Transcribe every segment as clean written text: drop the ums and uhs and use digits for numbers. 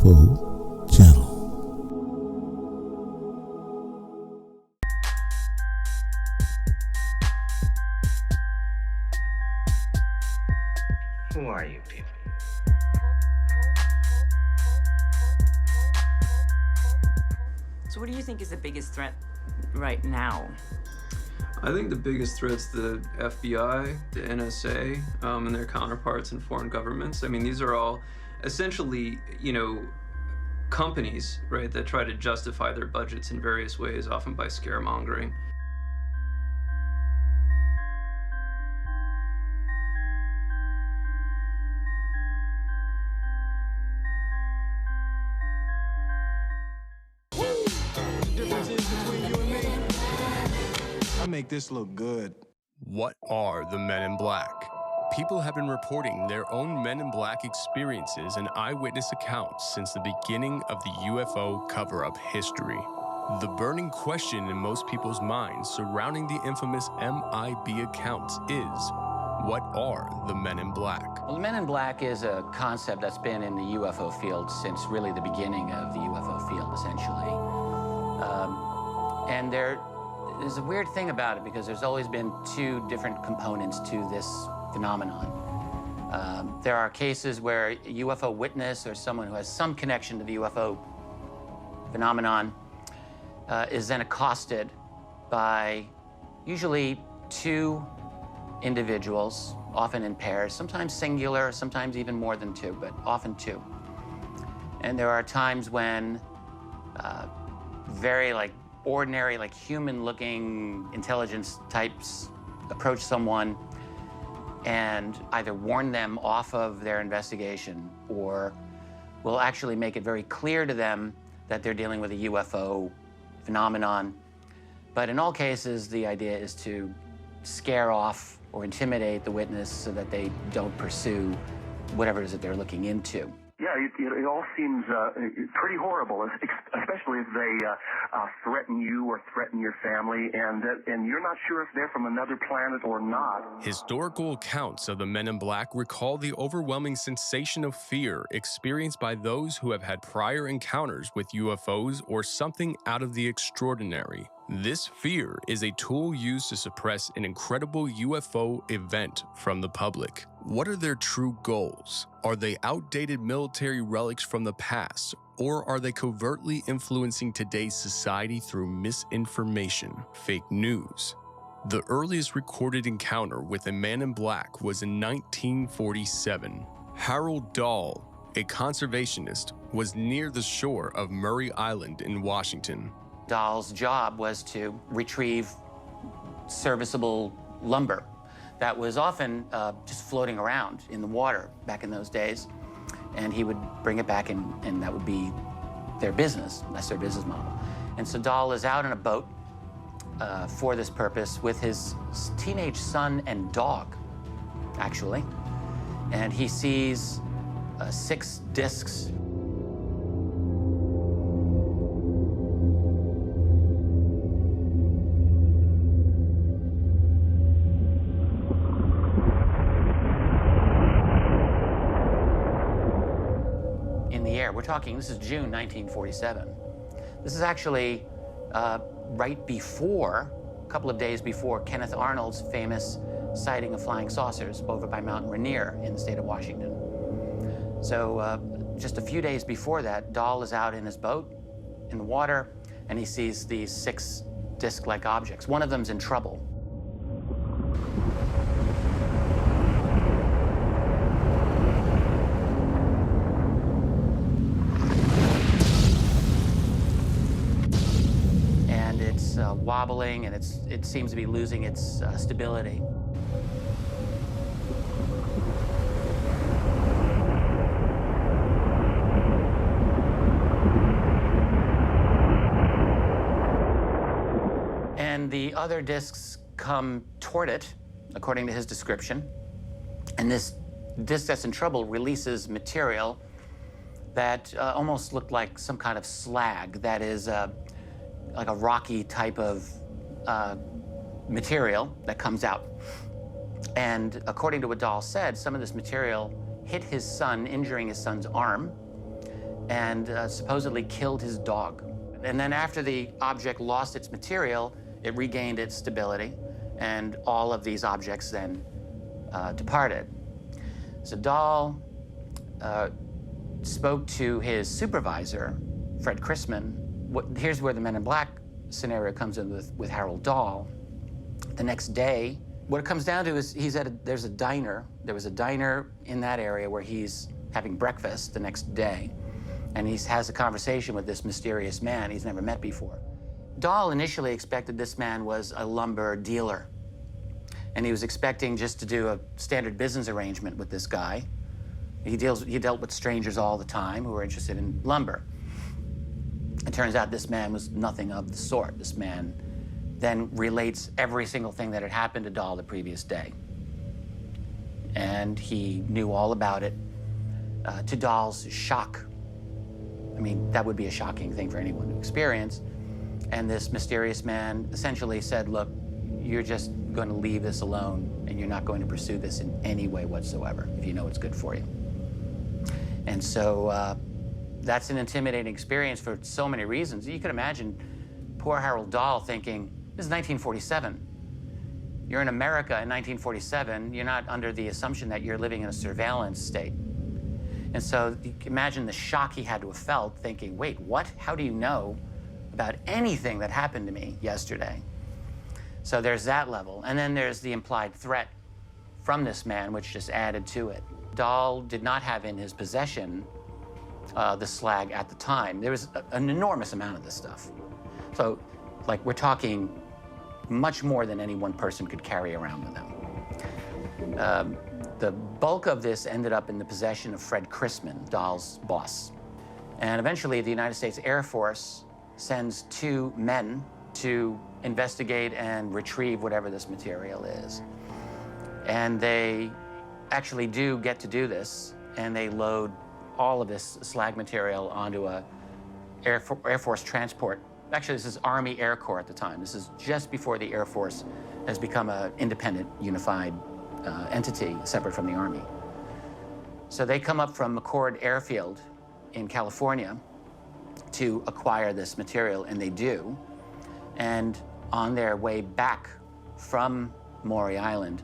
UFO Channel. Who are you people? So what do you think is the biggest threat right now? I think the biggest threat's the FBI, the NSA, and their counterparts in foreign governments. I mean, these are all essentially, companies, right, that try to justify their budgets in various ways, often by scaremongering. I make this look good. What are the Men in Black? People have been reporting their own Men in Black experiences and eyewitness accounts since the beginning of the UFO cover-up history. The burning question in most people's minds surrounding the infamous MIB accounts is, what are the Men in Black? Well, the Men in Black is a concept that's been in the UFO field since really the beginning of the UFO field, essentially. And there's a weird thing about it because there's always been two different components to this phenomenon. There are cases where a UFO witness or someone who has some connection to the UFO phenomenon is then accosted by usually two individuals, often in pairs, sometimes singular, sometimes even more than two, but often two. And there are times when very ordinary, human-looking intelligence types approach someone and either warn them off of their investigation or will actually make it very clear to them that they're dealing with a UFO phenomenon. But in all cases, the idea is to scare off or intimidate the witness so that they don't pursue whatever it is that they're looking into. Yeah, it all seems pretty horrible, especially if they threaten you or threaten your family, and you're not sure if they're from another planet or not. Historical accounts of the Men in Black recall the overwhelming sensation of fear experienced by those who have had prior encounters with UFOs or something out of the extraordinary. This fear is a tool used to suppress an incredible UFO event from the public. What are their true goals? Are they outdated military relics from the past, or are they covertly influencing today's society through misinformation, fake news? The earliest recorded encounter with a man in black was in 1947. Harold Dahl, a conservationist, was near the shore of Murray Island in Washington. Dahl's job was to retrieve serviceable lumber that was often just floating around in the water back in those days. And he would bring it back and that would be their business. That's their business model. And so Dahl is out in a boat for this purpose with his teenage son and dog, actually. And he sees 6 discs. We're talking, this is June 1947. This is actually right before, a couple of days before, Kenneth Arnold's famous sighting of flying saucers over by Mount Rainier in the state of Washington. So just a few days before that, Dahl is out in his boat in the water, and he sees these 6 disc-like objects. One of them's in trouble. Wobbling, and it seems to be losing its stability. And the other discs come toward it, according to his description. And this disc that's in trouble releases material that almost looked like some kind of slag that is like a rocky type of material that comes out. And according to what Dahl said, some of this material hit his son, injuring his son's arm. and supposedly killed his dog. And then after the object lost its material, it regained its stability, and all of these objects then departed. So Dahl spoke to his supervisor, Fred Chrisman. Here's where the Men in Black scenario comes in with Harold Dahl. The next day, what it comes down to is there's a diner. There was a diner in that area where he's having breakfast the next day, and he has a conversation with this mysterious man he's never met before. Dahl initially expected this man was a lumber dealer, and he was expecting just to do a standard business arrangement with this guy. He dealt with strangers all the time who were interested in lumber. It turns out this man was nothing of the sort. This man then relates every single thing that had happened to Dahl the previous day. And he knew all about it, to Dahl's shock. I mean, that would be a shocking thing for anyone to experience. And this mysterious man essentially said, look, you're just going to leave this alone, and you're not going to pursue this in any way whatsoever if you know it's good for you. And so that's an intimidating experience for so many reasons. You can imagine poor Harold Dahl thinking, this is 1947. You're in America in 1947. You're not under the assumption that you're living in a surveillance state. And so you can imagine the shock he had to have felt thinking, wait, what? How do you know about anything that happened to me yesterday? So there's that level. And then there's the implied threat from this man, which just added to it. Dahl did not have in his possession the slag at the time. There was an enormous amount of this stuff. So, like, we're talking much more than any one person could carry around with them. The bulk of this ended up in the possession of Fred Chrisman, Dahl's boss. And eventually, the United States Air Force sends 2 men to investigate and retrieve whatever this material is. And they actually do get to do this, and they load all of this slag material onto a Air Force transport. Actually, this is Army Air Corps at the time. This is just before the Air Force has become an independent, unified entity separate from the Army. So they come up from McCord Airfield in California to acquire this material, and they do. And on their way back from Maury Island,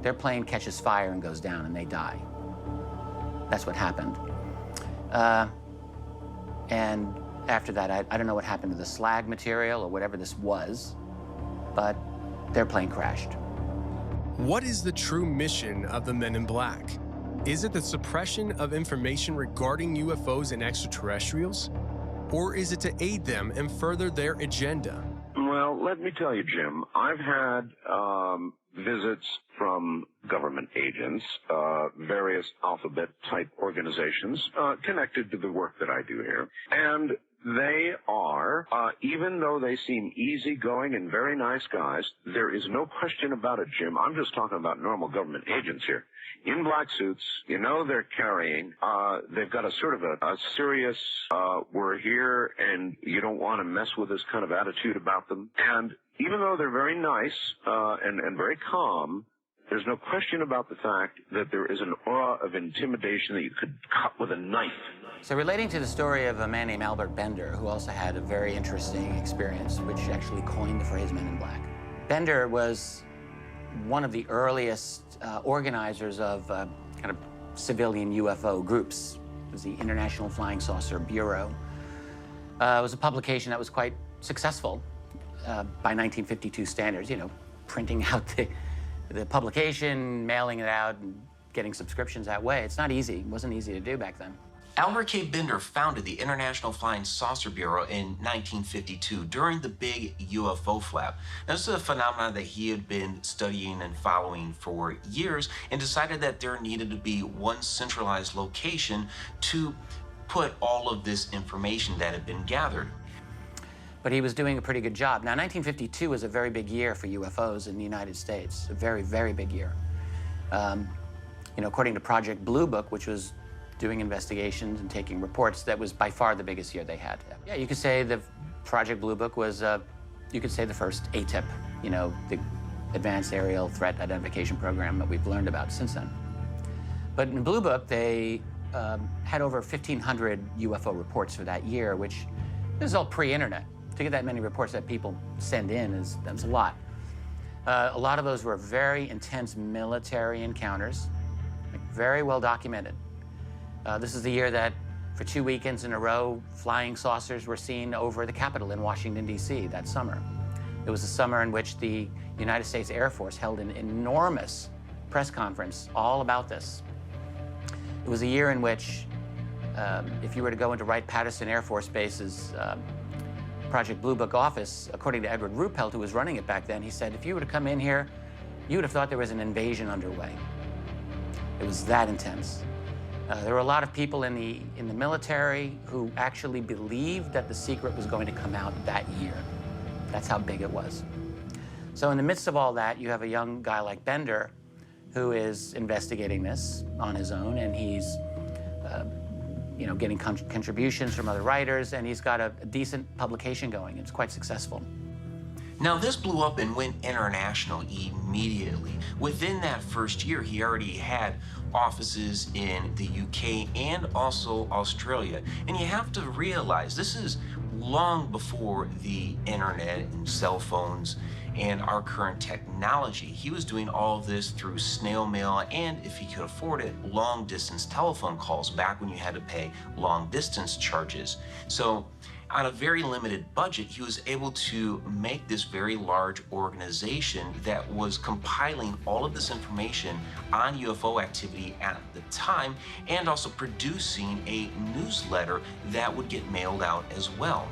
their plane catches fire and goes down, and they die. That's what happened. And after that, I don't know what happened to the slag material or whatever this was, but their plane crashed. What is the true mission of the Men in Black? Is it the suppression of information regarding UFOs and extraterrestrials? Or is it to aid them and further their agenda? Well, let me tell you, Jim, I've had visits from government agents, various alphabet-type organizations connected to the work that I do here. And they are, even though they seem easygoing and very nice guys, there is no question about it, Jim. I'm just talking about normal government agents here. In black suits, you know they're carrying, they've got a sort of a serious, we're here and you don't want to mess with us kind of attitude about them. And even though they're very nice and very calm, there's no question about the fact that there is an aura of intimidation that you could cut with a knife. So relating to the story of a man named Albert Bender, who also had a very interesting experience, which actually coined the phrase Men in Black. Bender was one of the earliest organizers of kind of civilian UFO groups. It was the International Flying Saucer Bureau. It was a publication that was quite successful by 1952 standards, you know, printing out the publication, mailing it out, and getting subscriptions that way. It's not easy. It wasn't easy to do back then. Albert K. Bender founded the International Flying Saucer Bureau in 1952 during the big UFO flap. Now, this is a phenomenon that he had been studying and following for years and decided that there needed to be one centralized location to put all of this information that had been gathered. But he was doing a pretty good job. Now, 1952 was a very big year for UFOs in the United States, a very, very big year. You know, according to Project Blue Book, which was doing investigations and taking reports, that was by far the biggest year they had. Yeah, you could say the Project Blue Book was, you could say the first ATIP, you know, the Advanced Aerial Threat Identification Program that we've learned about since then. But in Blue Book, they had over 1,500 UFO reports for that year, which is all pre-internet. To get that many reports that people send in that's a lot. A lot of those were very intense military encounters, like very well documented. This is the year that, for 2 weekends in a row, flying saucers were seen over the Capitol in Washington, D.C. that summer. It was the summer in which the United States Air Force held an enormous press conference all about this. It was a year in which, if you were to go into Wright-Patterson Air Force Base's Project Blue Book office, according to Edward Ruppelt, who was running it back then, he said, if you were to come in here, you would have thought there was an invasion underway. It was that intense. There were a lot of people in the military who actually believed that the secret was going to come out that year. That's how big it was. So in the midst of all that, you have a young guy like Bender who is investigating this on his own, and he's getting contributions from other writers, and he's got a decent publication going. It's quite successful. Now, this blew up and went international immediately. Within that first year, he already had offices in the UK and also Australia. And you have to realize this is long before the internet and cell phones and our current technology. He was doing all of this through snail mail and, if he could afford it, long distance telephone calls back when you had to pay long distance charges. So on a very limited budget, he was able to make this very large organization that was compiling all of this information on UFO activity at the time, and also producing a newsletter that would get mailed out as well.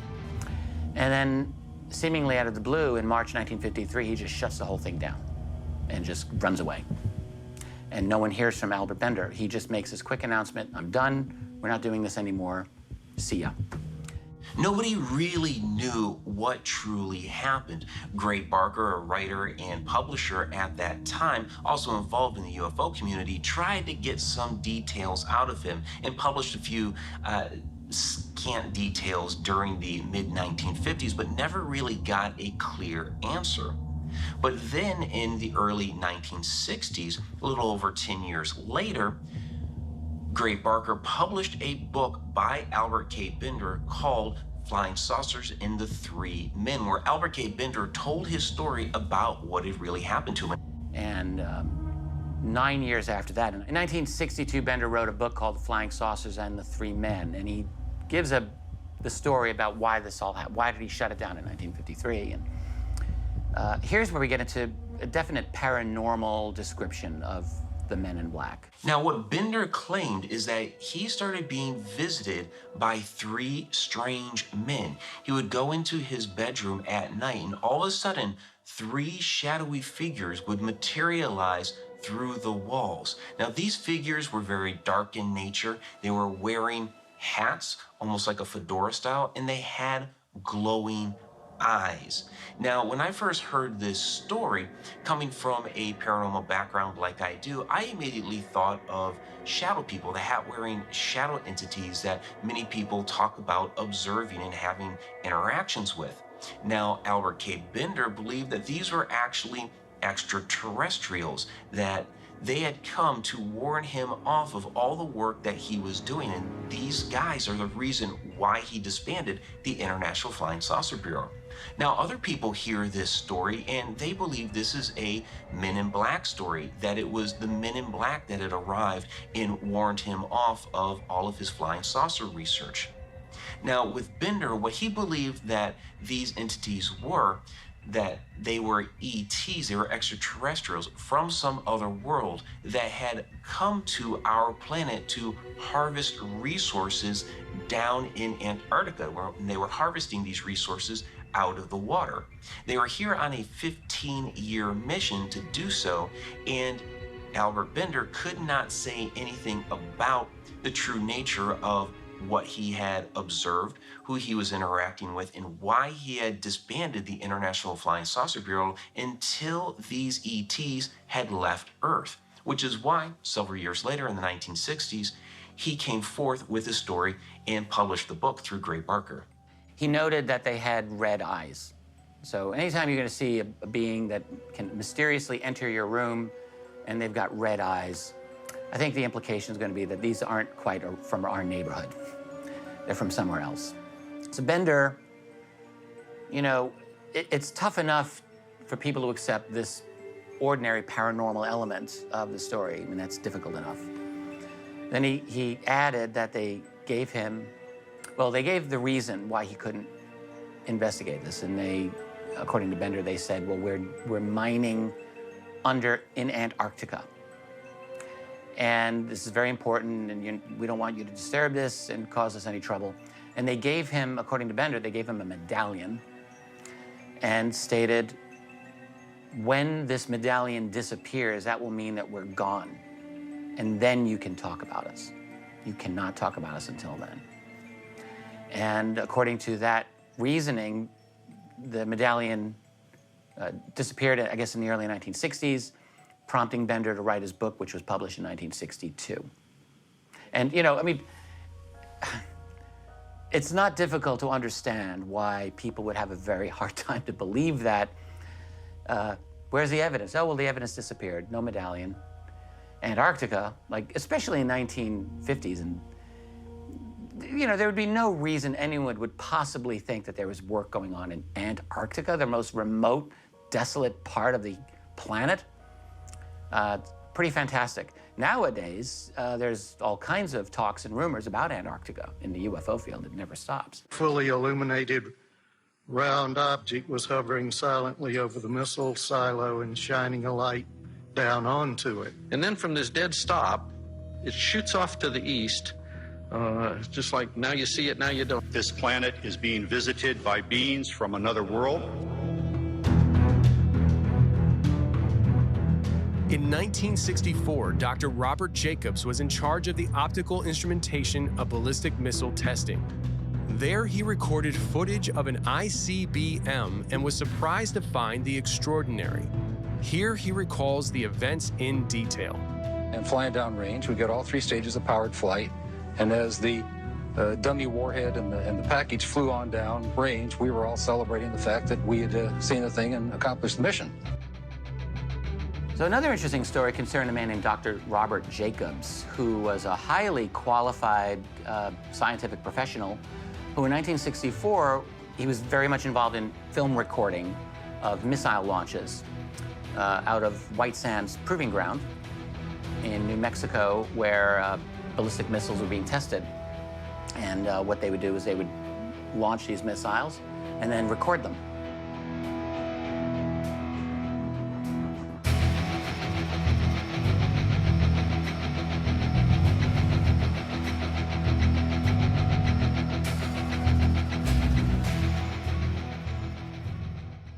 And then, seemingly out of the blue, in March 1953, he just shuts the whole thing down and just runs away. And no one hears from Albert Bender. He just makes this quick announcement, I'm done, we're not doing this anymore, see ya. Nobody really knew what truly happened. Gray Barker, a writer and publisher at that time, also involved in the UFO community, tried to get some details out of him and published a few scant details during the mid-1950s, but never really got a clear answer. But then in the early 1960s, a little over 10 years later, Gray Barker published a book by Albert K. Bender called Flying Saucers and the Three Men, where Albert K. Bender told his story about what had really happened to him. And 9 years after that, in 1962, Bender wrote a book called Flying Saucers and the Three Men, and he gives the story about why this all happened. Why did he shut it down in 1953? And here's where we get into a definite paranormal description of the Men in Black. Now, what Bender claimed is that he started being visited by three strange men. He would go into his bedroom at night, and all of a sudden, three shadowy figures would materialize through the walls. Now, these figures were very dark in nature. They were wearing hats, almost like a fedora style, and they had glowing eyes. Now, when I first heard this story, coming from a paranormal background like I do, I immediately thought of shadow people, the hat-wearing shadow entities that many people talk about observing and having interactions with. Now, Albert K. Bender believed that these were actually extraterrestrials, that they had come to warn him off of all the work that he was doing, and these guys are the reason why he disbanded the International Flying Saucer Bureau. Now, other people hear this story and they believe this is a Men in Black story, that it was the Men in Black that had arrived and warned him off of all of his flying saucer research. Now, with Bender, what he believed that these entities were, that they were ETs, they were extraterrestrials from some other world that had come to our planet to harvest resources down in Antarctica, where they were harvesting these resources out of the water. They were here on a 15-year mission to do so, and Albert Bender could not say anything about the true nature of what he had observed, who he was interacting with, and why he had disbanded the International Flying Saucer Bureau until these ETs had left Earth, which is why several years later in the 1960s, he came forth with his story and published the book through Gray Barker. He noted that they had red eyes. So anytime you're going to see a being that can mysteriously enter your room and they've got red eyes, I think the implication is going to be that these aren't quite from our neighborhood. They're from somewhere else. So Bender, you know, it's tough enough for people to accept this ordinary paranormal element of the story. I mean, that's difficult enough. Then he added that they gave him, well, they gave the reason why he couldn't investigate this. And they, according to Bender, they said, well, we're mining in Antarctica. And this is very important, and we don't want you to disturb this and cause us any trouble. And they gave him, according to Bender, they gave him a medallion and stated, when this medallion disappears, that will mean that we're gone. And then you can talk about us. You cannot talk about us until then. And according to that reasoning, the medallion disappeared, I guess, in the early 1960s, prompting Bender to write his book, which was published in 1962. And, you know, I mean, it's not difficult to understand why people would have a very hard time to believe that. Where's the evidence? Oh, well, the evidence disappeared. No medallion. Antarctica, like, especially in 1950s, and, you know, there would be no reason anyone would possibly think that there was work going on in Antarctica, the most remote, desolate part of the planet. Pretty fantastic. Nowadays, there's all kinds of talks and rumors about Antarctica in the UFO field. It never stops. Fully illuminated round object was hovering silently over the missile silo and shining a light down onto it. And then from this dead stop, it shoots off to the east, just like now you see it, now you don't. This planet is being visited by beings from another world. In 1964, Dr. Robert Jacobs was in charge of the optical instrumentation of ballistic missile testing. There, he recorded footage of an ICBM and was surprised to find the extraordinary. Here, he recalls the events in detail. And flying downrange, we got all three stages of powered flight. And as the dummy warhead and the package flew on down range, we were all celebrating the fact that we had seen the thing and accomplished the mission. So another interesting story concerned a man named Dr. Robert Jacobs, who was a highly qualified scientific professional who in 1964, he was very much involved in film recording of missile launches out of White Sands Proving Ground in New Mexico, where ballistic missiles were being tested. And what they would do is they would launch these missiles and then record them.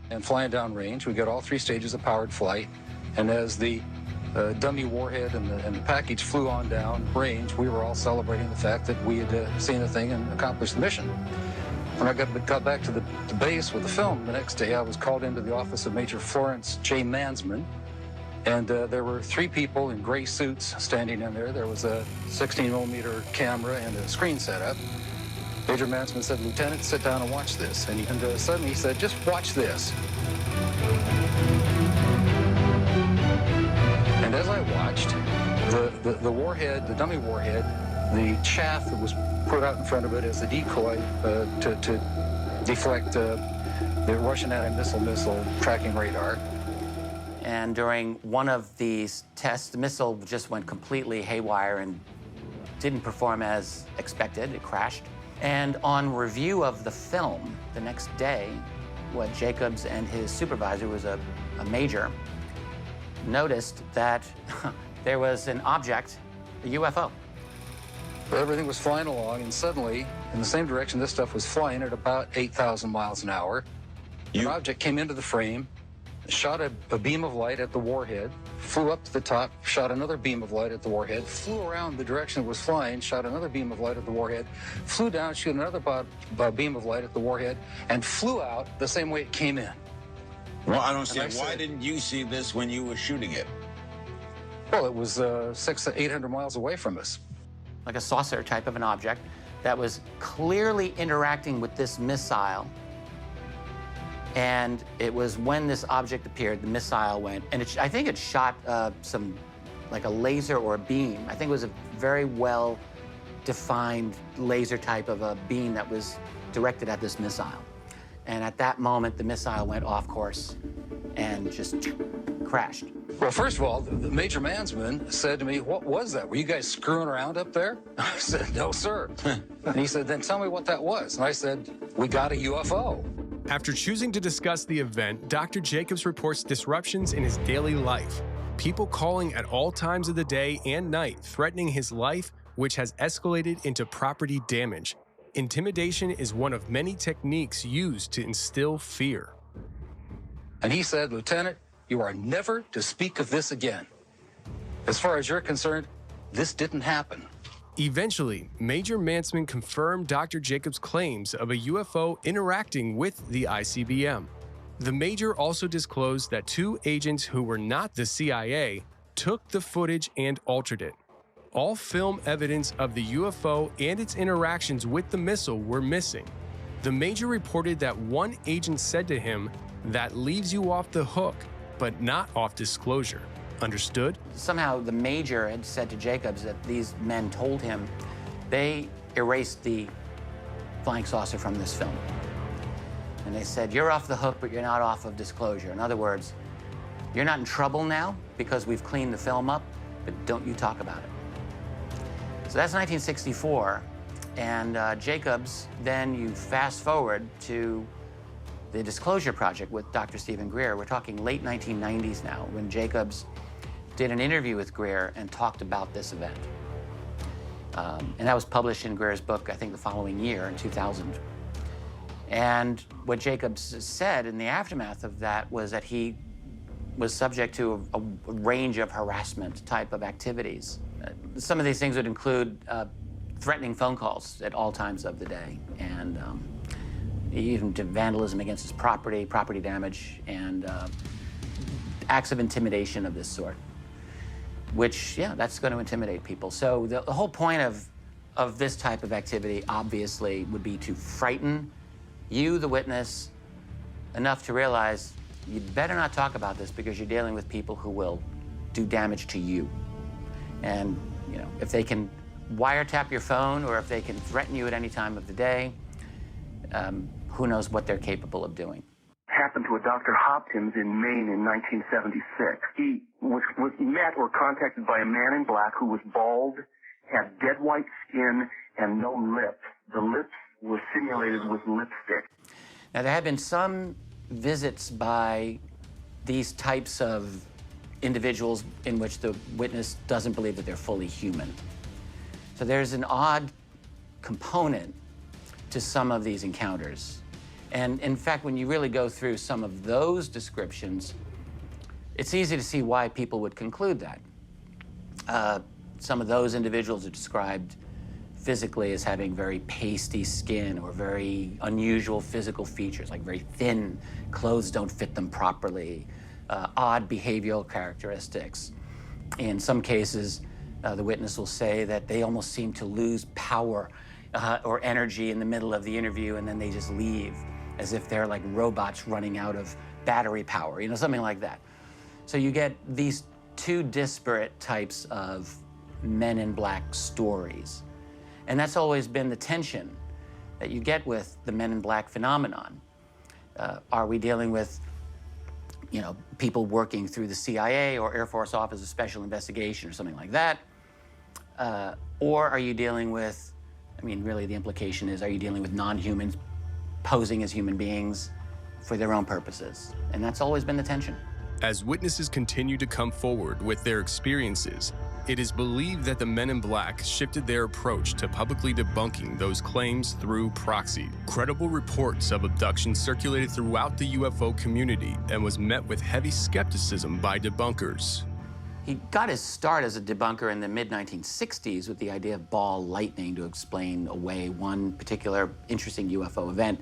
And flying downrange, we got all three stages of powered flight. And as the dummy warhead and the package flew on down range, we were all celebrating the fact that we had seen the thing and accomplished the mission. When I got back to the base with the film the next day, I was called into the office of Major Florence J. Mansman, and there were three people in gray suits standing in there. There was a 16mm camera and a screen setup. Major Mansman said, "Lieutenant, sit down and watch this." And suddenly he said, "Just watch this." And as I watched, the warhead, the dummy warhead, the chaff that was put out in front of it as the decoy to deflect the Russian anti-missile tracking radar. And during one of these tests, the missile just went completely haywire and didn't perform as expected. It crashed. And on review of the film the next day, what Jacobs and his supervisor, was a major, noticed that there was an object, a UFO. Everything was flying along, and suddenly, in the same direction this stuff was flying at about 8,000 miles an hour, an object came into the frame, shot a beam of light at the warhead, flew up to the top, shot another beam of light at the warhead, flew around the direction it was flying, shot another beam of light at the warhead, flew down, shot another beam of light at the warhead, and flew out the same way it came in. Well, I don't see it. Why didn't you see this when you were shooting it? Well, it was 600 to 800 miles away from us. Like a saucer type of an object that was clearly interacting with this missile. And it was when this object appeared, the missile went, and I think it shot some like a laser or a beam. I think it was a very well-defined laser type of a beam that was directed at this missile. And at that moment, the missile went off course and just crashed. Well, first of all, the Major Mansman said to me, "What was that? Were you guys screwing around up there?" I said, "No, sir." And he said, "Then tell me what that was." And I said, "We got a UFO." After choosing to discuss the event, Dr. Jacobs reports disruptions in his daily life. People calling at all times of the day and night, threatening his life, which has escalated into property damage. Intimidation is one of many techniques used to instill fear. And he said, "Lieutenant, you are never to speak of this again. As far as you're concerned, this didn't happen." Eventually, Major Mansman confirmed Dr. Jacobs' claims of a UFO interacting with the ICBM. The Major also disclosed that 2 agents who were not the CIA took the footage and altered it. All film evidence of the UFO and its interactions with the missile were missing. The Major reported that one agent said to him, "That leaves you off the hook, but not off disclosure." Understood? Somehow the Major had said to Jacobs that these men told him they erased the flying saucer from this film. And they said, "You're off the hook, but you're not off of disclosure." In other words, you're not in trouble now because we've cleaned the film up, but don't you talk about it. So that's 1964, and Jacobs, then you fast forward to the Disclosure Project with Dr. Stephen Greer. We're talking late 1990s now, when Jacobs did an interview with Greer and talked about this event. And that was published in Greer's book, I think, the following year, in 2000. And what Jacobs said in the aftermath of that was that he was subject to a range of harassment type of activities. Some of these things would include threatening phone calls at all times of the day, and even to vandalism against his property damage, and acts of intimidation of this sort, which, yeah, that's going to intimidate people. So the whole point of this type of activity, obviously, would be to frighten you, the witness, enough to realize you better not talk about this because you're dealing with people who will do damage to you. And, you know, if they can wiretap your phone or if they can threaten you at any time of the day, who knows what they're capable of doing. Happened to a Dr. Hopkins in Maine in 1976. He was met or contacted by a man in black who was bald, had dead white skin, and no lips. The lips were simulated with lipstick. Now, there have been some visits by these types of individuals in which the witness doesn't believe that they're fully human. So there's an odd component to some of these encounters. And in fact, when you really go through some of those descriptions, it's easy to see why people would conclude that. Some of those individuals are described physically as having very pasty skin or very unusual physical features, like very thin, clothes don't fit them properly, odd behavioral characteristics. In some cases, the witness will say that they almost seem to lose power or energy in the middle of the interview, and then they just leave, as if they're like robots running out of battery power, you know, something like that. So you get these two disparate types of men in black stories. And that's always been the tension that you get with the men in black phenomenon. Are we dealing with, you know, people working through the CIA or Air Force Office of Special Investigation or something like that? Or are you dealing with, I mean, really the implication is, are you dealing with non-humans posing as human beings for their own purposes? And that's always been the tension. As witnesses continue to come forward with their experiences, it is believed that the men in black shifted their approach to publicly debunking those claims through proxy. Credible reports of abductions circulated throughout the UFO community and was met with heavy skepticism by debunkers. He got his start as a debunker in the mid-1960s with the idea of ball lightning to explain away one particular interesting UFO event.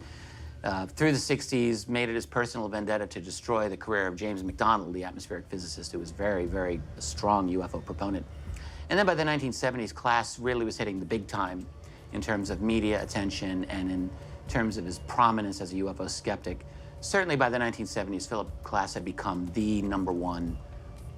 Through the 60s, made it his personal vendetta to destroy the career of James McDonald, the atmospheric physicist who was very, very strong UFO proponent. And then by the 1970s, Klass really was hitting the big time in terms of media attention and in terms of his prominence as a UFO skeptic. Certainly by the 1970s, Philip Klass had become the #1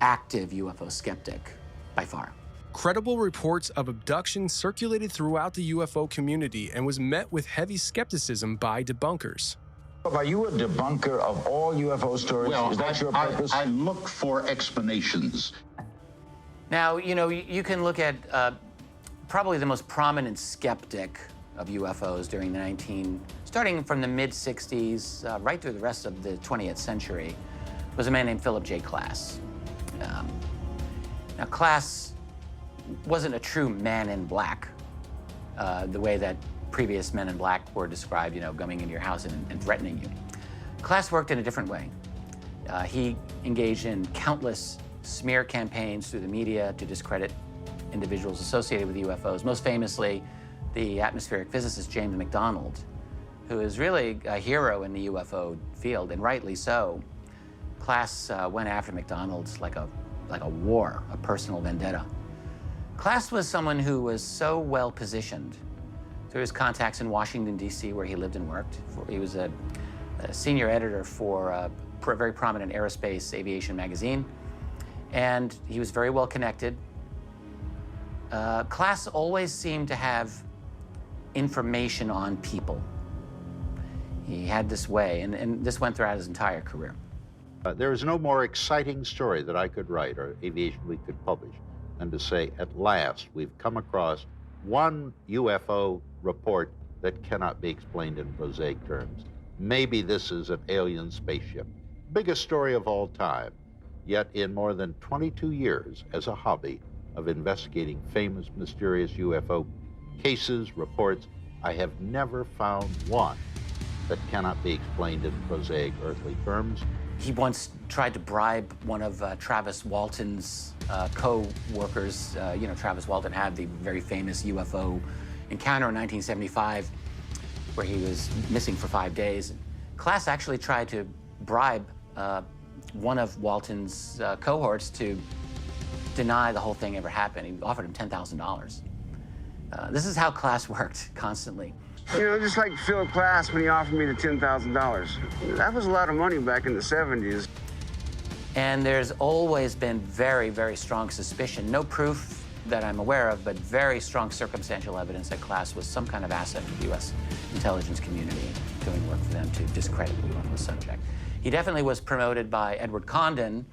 active UFO skeptic by far. Credible reports of abduction circulated throughout the UFO community and was met with heavy skepticism by debunkers. Are you a debunker of all UFO stories? Well, is that your purpose? I look for explanations. Now, you know, you can look at probably the most prominent skeptic of UFOs during the starting from the mid-60s, right through the rest of the 20th century, was a man named Philip J. Klass. Now, Klass wasn't a true man in black, the way that previous men in black were described, you know, coming into your house and threatening you. Klass worked in a different way. He engaged in countless smear campaigns through the media to discredit individuals associated with UFOs, most famously the atmospheric physicist James McDonald, who is really a hero in the UFO field, and rightly so. Klass went after McDonald like a war, a personal vendetta. Klass was someone who was so well positioned through his contacts in Washington, D.C., where he lived and worked. He was a senior editor for a very prominent aerospace aviation magazine, and he was very well connected. Klass always seemed to have information on people. He had this way, and this went throughout his entire career. There is no more exciting story that I could write or Aviation Week could publish than to say, at last, we've come across one UFO report that cannot be explained in prosaic terms. Maybe this is an alien spaceship. Biggest story of all time. Yet in more than 22 years as a hobby of investigating famous, mysterious UFO cases, reports, I have never found one that cannot be explained in prosaic earthly terms. He once tried to bribe one of Travis Walton's co-workers. You know, Travis Walton had the very famous UFO encounter in 1975 where he was missing for 5 days. Klass actually tried to bribe one of Walton's cohorts to deny the whole thing ever happened. He offered him $10,000. This is how Klass worked constantly. You know, just like Philip Klass when he offered me the $10,000. That was a lot of money back in the 70s. And there's always been very, very strong suspicion. No proof that I'm aware of, but very strong circumstantial evidence that Klass was some kind of asset of the U.S. intelligence community doing work for them to discredit the UFO subject. He definitely was promoted by Edward Condon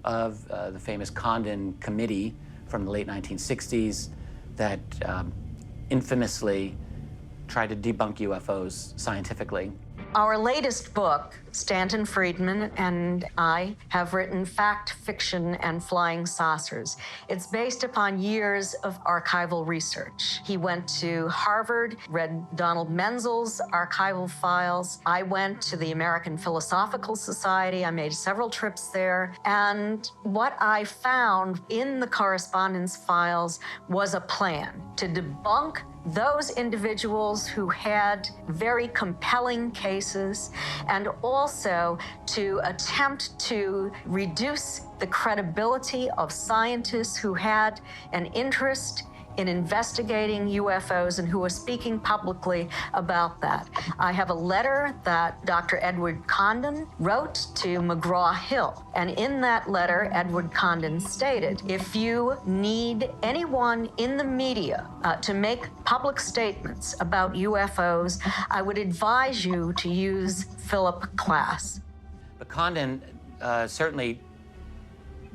of the famous Condon Committee from the late 1960s that infamously tried to debunk UFOs scientifically. Our latest book, Stanton Friedman and I have written Fact, Fiction, and Flying Saucers. It's based upon years of archival research. He went to Harvard, read Donald Menzel's archival files. I went to the American Philosophical Society. I made several trips there. And what I found in the correspondence files was a plan to debunk those individuals who had very compelling cases, and also to attempt to reduce the credibility of scientists who had an interest in investigating UFOs and who were speaking publicly about that. I have a letter that Dr. Edward Condon wrote to McGraw-Hill, and in that letter, Edward Condon stated, if you need anyone in the media to make public statements about UFOs, I would advise you to use Philip Klass. But Condon certainly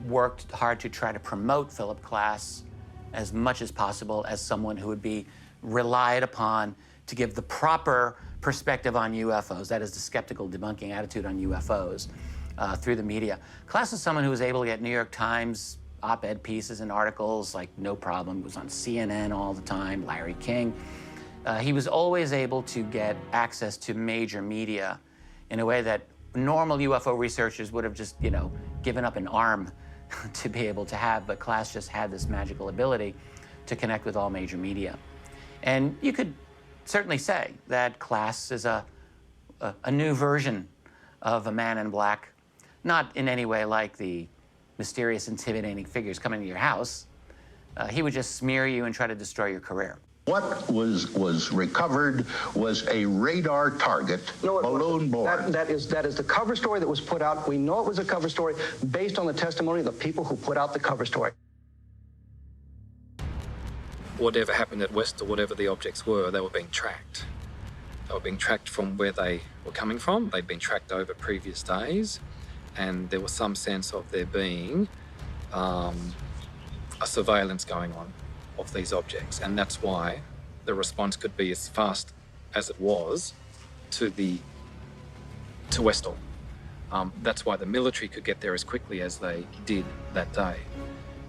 worked hard to try to promote Philip Klass as much as possible as someone who would be relied upon to give the proper perspective on UFOs, that is the skeptical debunking attitude on UFOs through the media. Klass is someone who was able to get New York Times op-ed pieces and articles like no problem. He was on CNN all the time, Larry King. He was always able to get access to major media in a way that normal UFO researchers would have just, you know, given up an arm to be able to have, but Klass just had this magical ability to connect with all major media. And you could certainly say that Klass is a new version of a man in black, not in any way like the mysterious, intimidating figures coming to your house. He would just smear you and try to destroy your career. What was recovered was a radar target, balloon board. That is the cover story that was put out. We know it was a cover story based on the testimony of the people who put out the cover story. whatever happened at Westall, whatever the objects were, they were being tracked. They were being tracked from where they were coming from. They'd been tracked over previous days, and there was some sense of there being a surveillance going on of these objects, and that's why the response could be as fast as it was to Westall. That's why the military could get there as quickly as they did that day,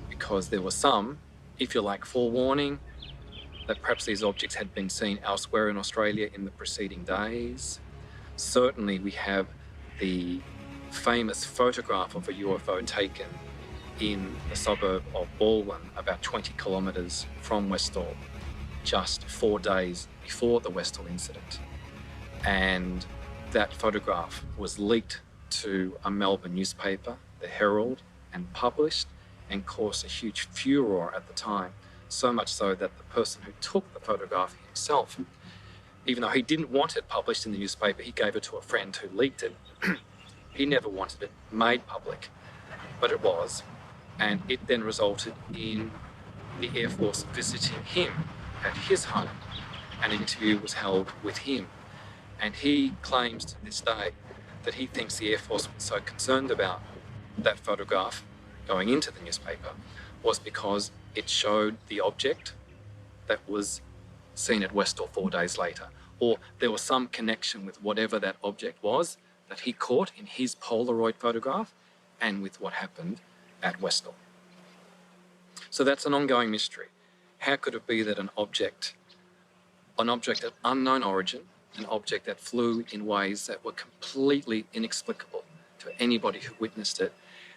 because there was some, if you like, forewarning that perhaps these objects had been seen elsewhere in Australia in the preceding days. Certainly we have the famous photograph of a UFO taken in the suburb of Baldwin, about 20 kilometres from Westall, just 4 days before the Westall incident. And that photograph was leaked to a Melbourne newspaper, the Herald, and published, and caused a huge furore at the time. So much so that the person who took the photograph himself, even though he didn't want it published in the newspaper, he gave it to a friend who leaked it. He never wanted it made public, but it was. And it then resulted in the Air Force visiting him at his home. An interview was held with him. And he claims to this day that he thinks the Air Force was so concerned about that photograph going into the newspaper was because it showed the object that was seen at Westall 4 days later. Or there was some connection with whatever that object was that he caught in his Polaroid photograph and with what happened at Westall. So that's an ongoing mystery. How could it be that an object of unknown origin, an object that flew in ways that were completely inexplicable to anybody who witnessed it,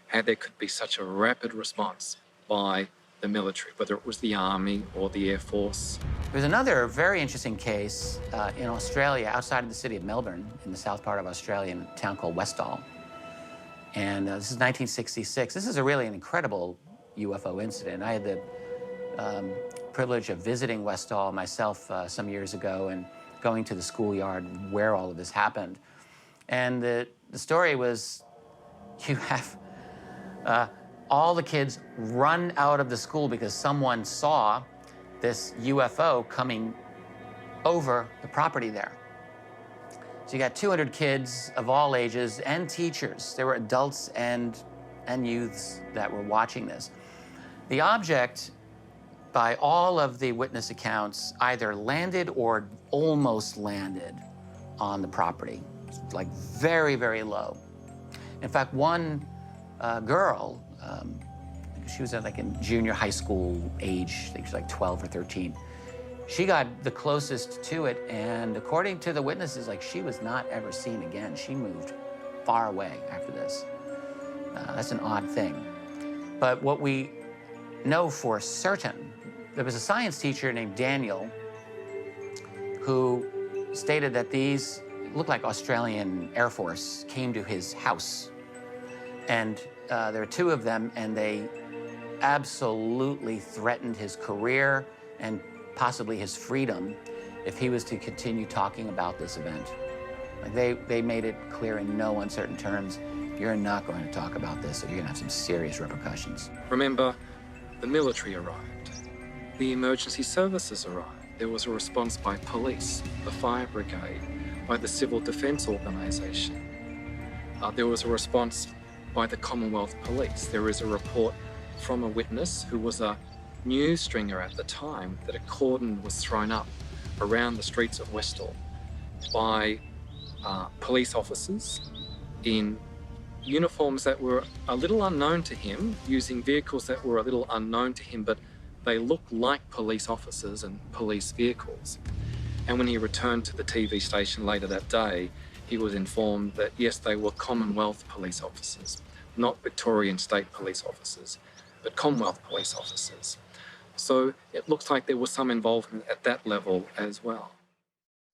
how there could be such a rapid response by the military, whether it was the Army or the Air Force? There's another very interesting case in Australia, outside of the city of Melbourne, in the south part of Australia, in a town called Westall. And this is 1966. This is really an incredible UFO incident. I had the privilege of visiting Westall myself some years ago and going to the schoolyard where all of this happened. And the story was, you have all the kids run out of the school because someone saw this UFO coming over the property there. So you got 200 kids of all ages and teachers. There were adults and youths that were watching this. The object, by all of the witness accounts, either landed or almost landed on the property, like very, very low. In fact, one girl, she was at like in junior high school age, I think she was like 12 or 13. She got the closest to it, and according to the witnesses, like she was not ever seen again. She moved far away after this. That's an odd thing. But what we know for certain, there was a science teacher named Daniel who stated that these looked like Australian Air Force came to his house. And there were 2 of them, and they absolutely threatened his career and possibly his freedom if he was to continue talking about this event. Like they made it clear in no uncertain terms, you're not going to talk about this or you're going to have some serious repercussions. Remember, the military arrived. The emergency services arrived. There was a response by police, the fire brigade, by the Civil Defence Organisation. There was a response by the Commonwealth Police. There is a report from a witness who was a news stringer at the time that a cordon was thrown up around the streets of Westall by police officers in uniforms that were a little unknown to him, using vehicles that were a little unknown to him, but they looked like police officers and police vehicles. And when he returned to the TV station later that day, he was informed that, yes, they were Commonwealth police officers, not Victorian state police officers, but Commonwealth police officers. So it looks like there was some involvement at that level as well.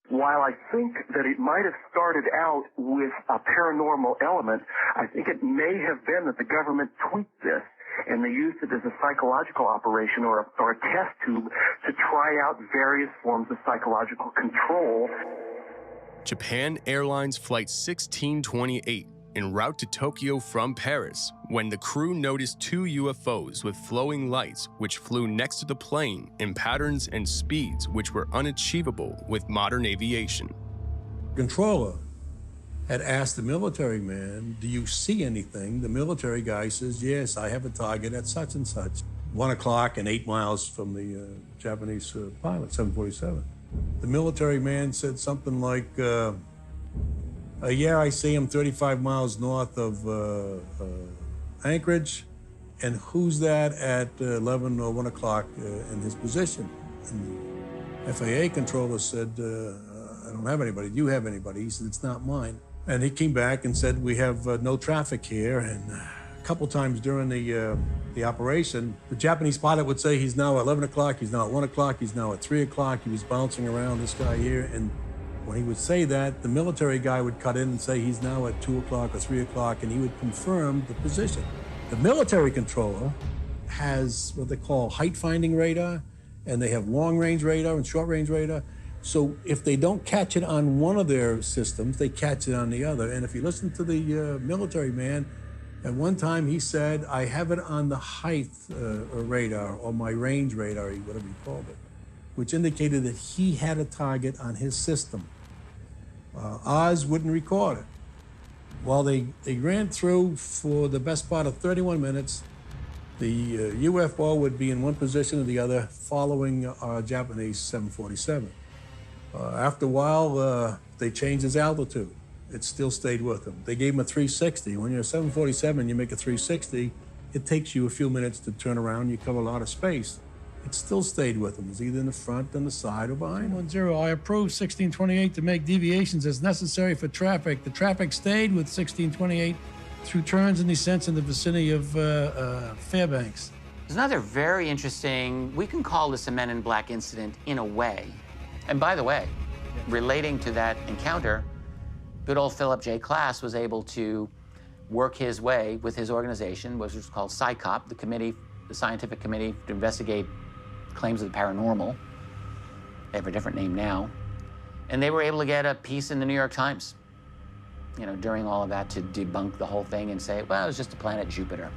While I think that it might have started out with a paranormal element, I think it may have been that the government tweaked this and they used it as a psychological operation or a test tube to try out various forms of psychological control. Japan Airlines Flight 1628 en route to Tokyo from Paris when the crew noticed 2 UFOs with flowing lights which flew next to the plane in patterns and speeds which were unachievable with modern aviation. The controller had asked the military man, do you see anything? The military guy says, yes, I have a target at such and such. 1 o'clock and 8 miles from the Japanese pilot, 747. The military man said something like, yeah, I see him 35 miles north of Anchorage. And who's that at 11 or 1 o'clock in his position? And the FAA controller said, I don't have anybody. Do you have anybody? He said, it's not mine. And he came back and said, we have no traffic here. And a couple times during the operation, the Japanese pilot would say he's now at 11 o'clock, he's now at 1 o'clock, he's now at 3 o'clock. He was bouncing around, this guy here. And when he would say that, the military guy would cut in and say he's now at 2 o'clock or 3 o'clock, and he would confirm the position. The military controller has what they call height-finding radar, and they have long-range radar and short-range radar. So if they don't catch it on one of their systems, they catch it on the other. And if you listen to the military man, at one time he said, I have it on the height radar or my range radar, whatever he called it, which indicated that he had a target on his system. Oz wouldn't record it. While they ran through for the best part of 31 minutes, the UFO would be in one position or the other following our Japanese 747. After a while, they changed his altitude. It still stayed with him. They gave him a 360. When you're a 747, you make a 360, it takes you a few minutes to turn around. You cover a lot of space. It still stayed with him. It was either in the front, on the side, or behind him. 10, I approve 1628 to make deviations as necessary for traffic. The traffic stayed with 1628 through turns and descents in the vicinity of Fairbanks. There's another very interesting, we can call this a Men in Black incident in a way. And by the way, relating to that encounter, good old Philip J. Klass was able to work his way with his organization, which was called SciCop, the scientific committee to investigate claims of the paranormal. They have a different name now. And they were able to get a piece in the New York Times, during all of that to debunk the whole thing and say, well, it was just a planet Jupiter.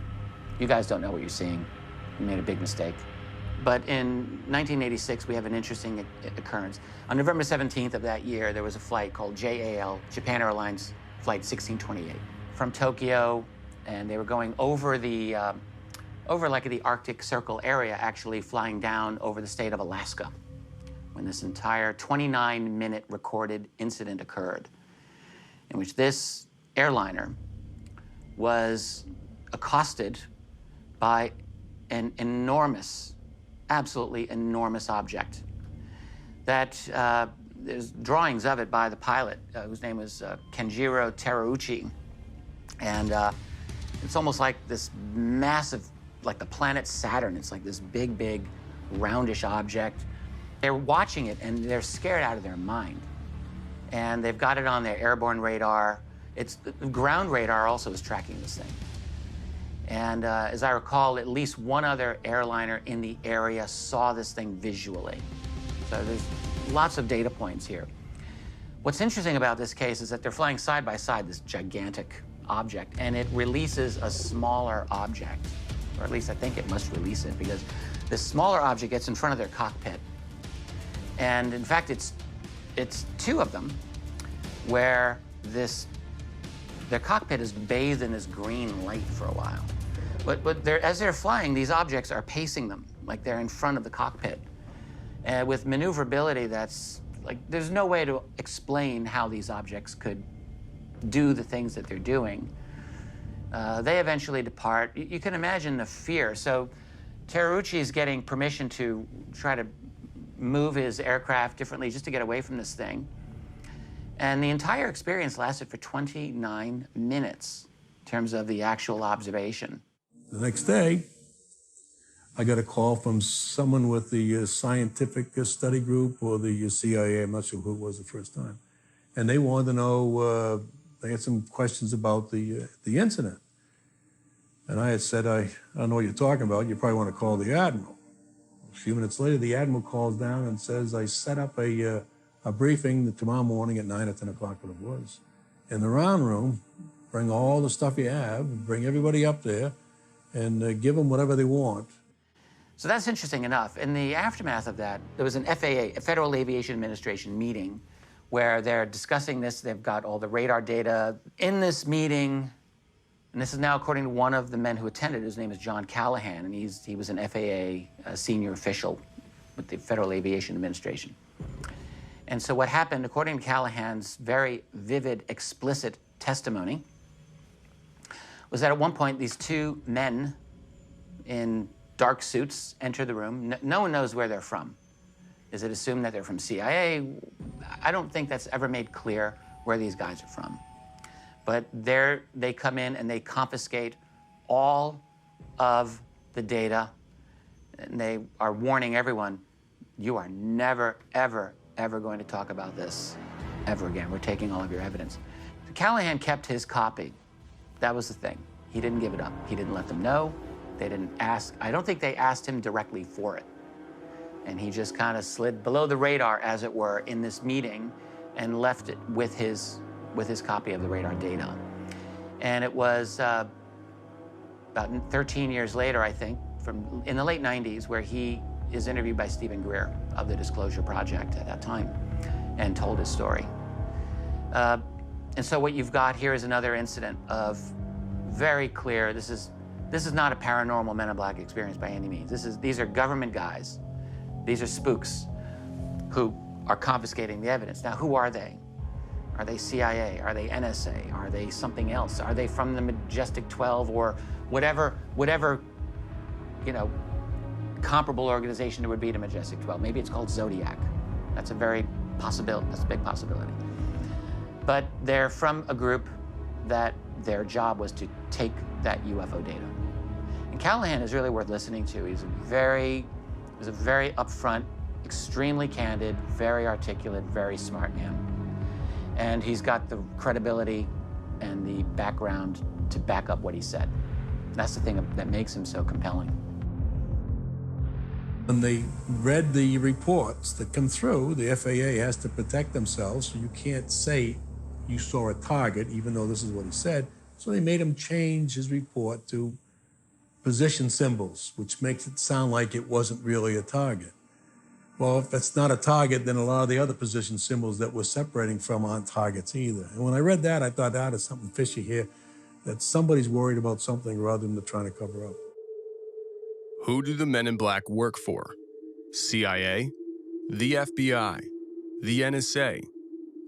You guys don't know what you're seeing. You made a big mistake. But in 1986, we have an interesting occurrence. On November 17th of that year, there was a flight called JAL, Japan Airlines Flight 1628, from Tokyo, and they were going over the Arctic Circle area, actually flying down over the state of Alaska, when this entire 29-minute recorded incident occurred, in which this airliner was accosted by an enormous, absolutely enormous object that there's drawings of it by the pilot, whose name was Kenjiro Terauchi. And it's almost like this massive, like the planet Saturn. It's like this big, big, roundish object. They're watching it, and they're scared out of their mind. And they've got it on their airborne radar. The ground radar also is tracking this thing. And as I recall, at least one other airliner in the area saw this thing visually. So there's lots of data points here. What's interesting about this case is that they're flying side by side, this gigantic object, and it releases a smaller object, or at least I think it must release it, because this smaller object gets in front of their cockpit. And in fact, it's two of them where their cockpit is bathed in this green light for a while. But as they're flying, these objects are pacing them, like they're in front of the cockpit. And with maneuverability that's, like, there's no way to explain how these objects could do the things that they're doing. They eventually depart. You can imagine the fear. So Terauchi is getting permission to try to move his aircraft differently just to get away from this thing. And the entire experience lasted for 29 minutes in terms of the actual observation. The next day, I got a call from someone with the scientific study group or the CIA. I'm not sure who it was the first time. And they wanted to know, they had some questions about the incident. And I had said, I don't know what you're talking about. You probably want to call the Admiral. A few minutes later, the Admiral calls down and says, I set up a briefing tomorrow morning at 9 or 10 o'clock, what it was, in the round room Bring all the stuff you have, bring everybody up there, and give them whatever they want. So that's interesting enough. In the aftermath of that, there was an FAA, a Federal Aviation Administration meeting, where they're discussing this. They've got all the radar data. In this meeting, and this is now according to one of the men who attended, his name is John Callahan, and he was an FAA senior official with the Federal Aviation Administration. And so what happened, according to Callahan's very vivid, explicit testimony, was that at one point these two men in dark suits enter the room. No one knows where they're from. Is it assumed that they're from CIA? I don't think that's ever made clear where these guys are from. But they come in and they confiscate all of the data, and they are warning everyone, you are never, ever, ever going to talk about this ever again. We're taking all of your evidence. Callahan kept his copy. That was the thing. He didn't give it up. He didn't let them know. They didn't ask. I don't think they asked him directly for it. And he just kind of slid below the radar, as it were, in this meeting and left it with his copy of the radar data. And it was about 13 years later, I think, in the late 90s, where he is interviewed by Stephen Greer of the Disclosure Project at that time and told his story. And so what you've got here is another incident of very clear, this is not a paranormal Men in Black experience by any means. These are government guys. These are spooks who are confiscating the evidence. Now, who are they? Are they CIA? Are they NSA? Are they something else? Are they from the Majestic 12 or whatever, comparable organization there would be to Majestic 12? Maybe it's called Zodiac. That's a big possibility. But they're from a group that their job was to take that UFO data. And Callahan is really worth listening to. He was a very upfront, extremely candid, very articulate, very smart man. And he's got the credibility and the background to back up what he said. That's the thing that makes him so compelling. When they read the reports that come through, the FAA has to protect themselves, so you can't say you saw a target, even though this is what he said. So they made him change his report to position symbols, which makes it sound like it wasn't really a target. Well, if it's not a target, then a lot of the other position symbols that we're separating from aren't targets either. And when I read that, I thought, there's something fishy here, that somebody's worried about something rather than they're trying to cover up. Who do the Men in Black work for? CIA? The FBI? The NSA?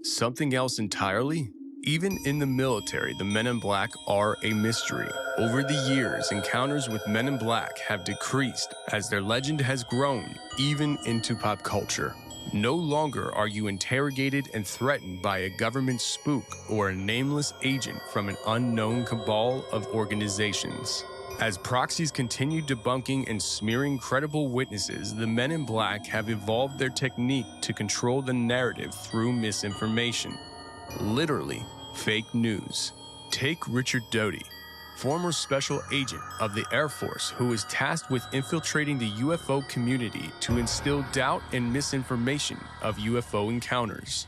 Something else entirely? Even in the military, the Men in Black are a mystery. Over the years, encounters with Men in Black have decreased as their legend has grown, even into pop culture. No longer are you interrogated and threatened by a government spook or a nameless agent from an unknown cabal of organizations. As proxies continue debunking and smearing credible witnesses, the Men in Black have evolved their technique to control the narrative through misinformation. Literally, fake news. Take Richard Doty, former special agent of the Air Force who was tasked with infiltrating the UFO community to instill doubt and misinformation of UFO encounters.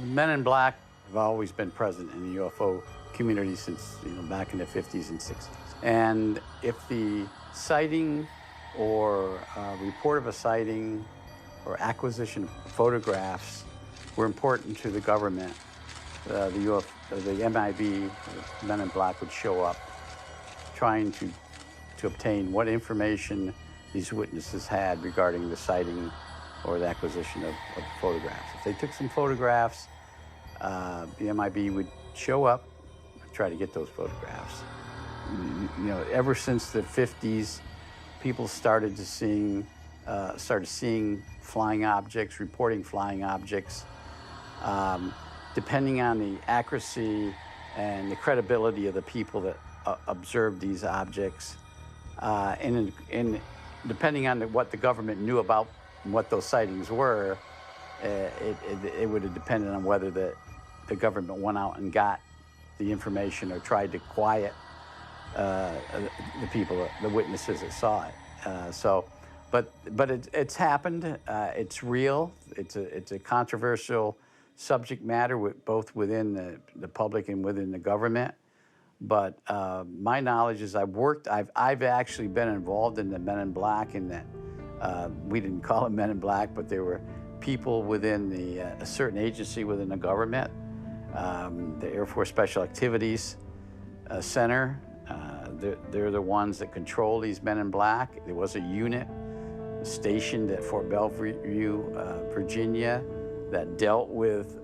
Men in Black have always been present in the UFO community since back in the 50s and 60s. And if the sighting or report of a sighting or acquisition of photographs were important to the government, the MIB, Men in Black, would show up trying to obtain what information these witnesses had regarding the sighting or the acquisition of photographs. If they took some photographs, the MIB would show up and try to get those photographs. Ever since the 50s, people started seeing flying objects, reporting flying objects. Depending on the accuracy and the credibility of the people that observed these objects, and depending on what the government knew about what those sightings were, it would have depended on whether the government went out and got the information or tried to quiet the people, the witnesses that saw it. But it's happened. It's real. It's a controversial subject matter both within the public and within the government. But my knowledge is I've actually been involved in the Men in Black in that we didn't call them Men in Black, but they were people within a certain agency within the government, the Air Force Special Activities Center. They're the ones that control these Men in Black. There was a unit stationed at Fort Belvedere, Virginia, that dealt with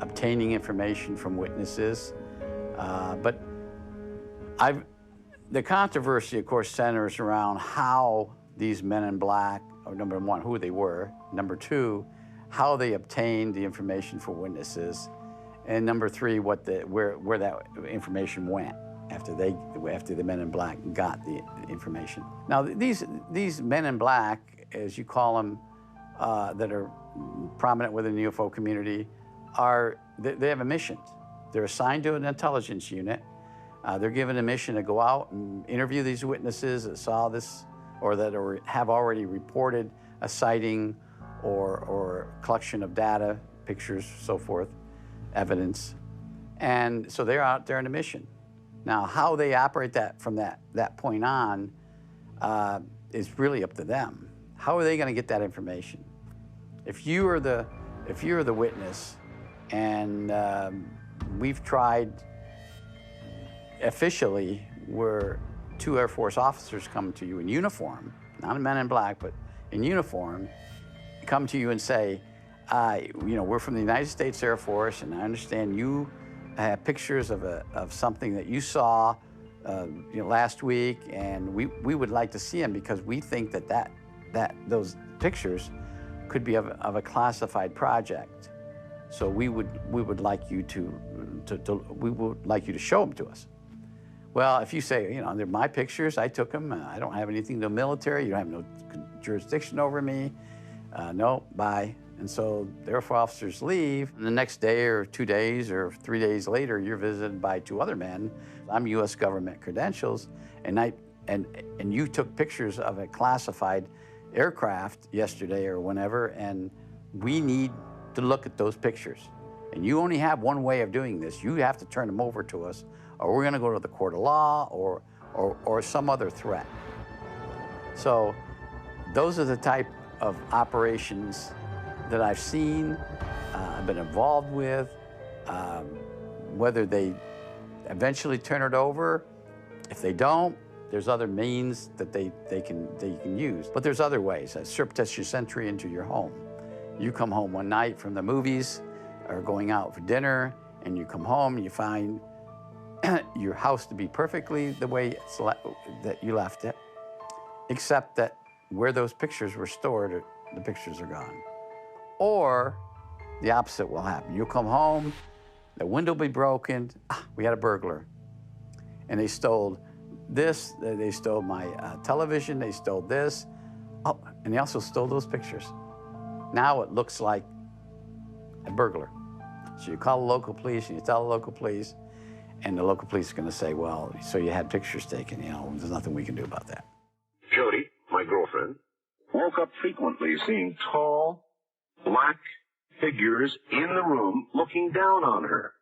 obtaining information from witnesses. But the controversy, of course, centers around how these Men in Black, or number one, who they were, number two, how they obtained the information for witnesses, and number three, where that information went after the Men in Black got the information. Now, these Men in Black, as you call them, that are prominent within the UFO community, they have a mission. They're assigned to an intelligence unit. They're given a mission to go out and interview these witnesses that saw this or that have already reported a sighting or collection of data, pictures, so forth, evidence. And so they're out there on a mission. Now, how they operate that from that point on is really up to them. How are they going to get that information? If you are the witness, and we've tried officially where two Air Force officers come to you in uniform, not Men in Black, but in uniform, come to you and say, we're from the United States Air Force, and I understand you have pictures of something that you saw last week, and we would like to see them because we think that those pictures could be of a classified project. So we would like you to show them to us. Well, if you say, they're my pictures, I took them, I don't have anything to the military, you don't have no jurisdiction over me, no, bye. And so the Air Force officers leave, and the next day or 2 days or 3 days later, you're visited by two other men. I'm U.S. government credentials, and you took pictures of a classified aircraft yesterday or whenever, and we need to look at those pictures. And you only have one way of doing this. You have to turn them over to us, or we're going to go to the court of law or some other threat. So those are the type of operations that I've seen, I've been involved with. Whether they eventually turn it over, if they don't, there's other means that they can use. But there's other ways. Surreptitious entry into your home. You come home one night from the movies or going out for dinner, and you come home and you find your house to be perfectly the way that you left it, except that where those pictures were stored, the pictures are gone. Or the opposite will happen. You'll come home, the window will be broken, we had a burglar, and they stole this, they stole my television, they stole this, and they also stole those pictures. Now it looks like a burglar. So you call the local police and you tell the local police, and the local police is going to say, well, so you had pictures taken, there's nothing we can do about that. Jody, my girlfriend, woke up frequently seeing tall, black figures in the room looking down on her.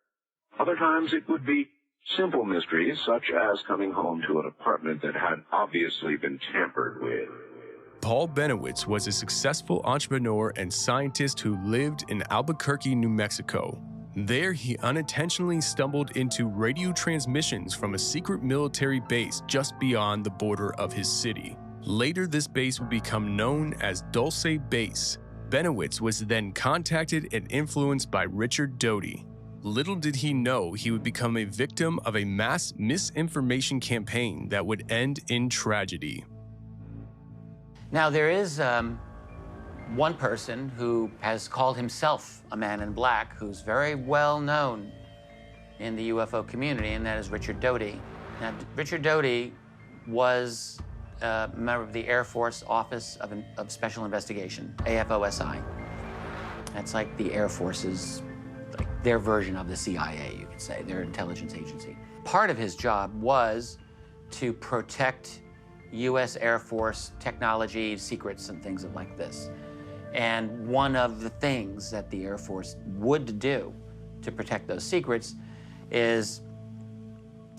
Other times it would be simple mysteries, such as coming home to an apartment that had obviously been tampered with. Paul Benowitz was a successful entrepreneur and scientist who lived in Albuquerque, New Mexico. There, he unintentionally stumbled into radio transmissions from a secret military base just beyond the border of his city. Later, this base would become known as Dulce Base. Benowitz was then contacted and influenced by Richard Doty. Little did he know he would become a victim of a mass misinformation campaign that would end in tragedy. Now, there is one person who has called himself a man in black who's very well known in the UFO community, and that is Richard Doty. Now, Richard Doty was a member of the Air Force Office of Special Investigation, AFOSI. That's like the Air Force's, their version of the CIA, you could say, their intelligence agency. Part of his job was to protect U.S. Air Force technology, secrets, and things like this. And one of the things that the Air Force would do to protect those secrets is,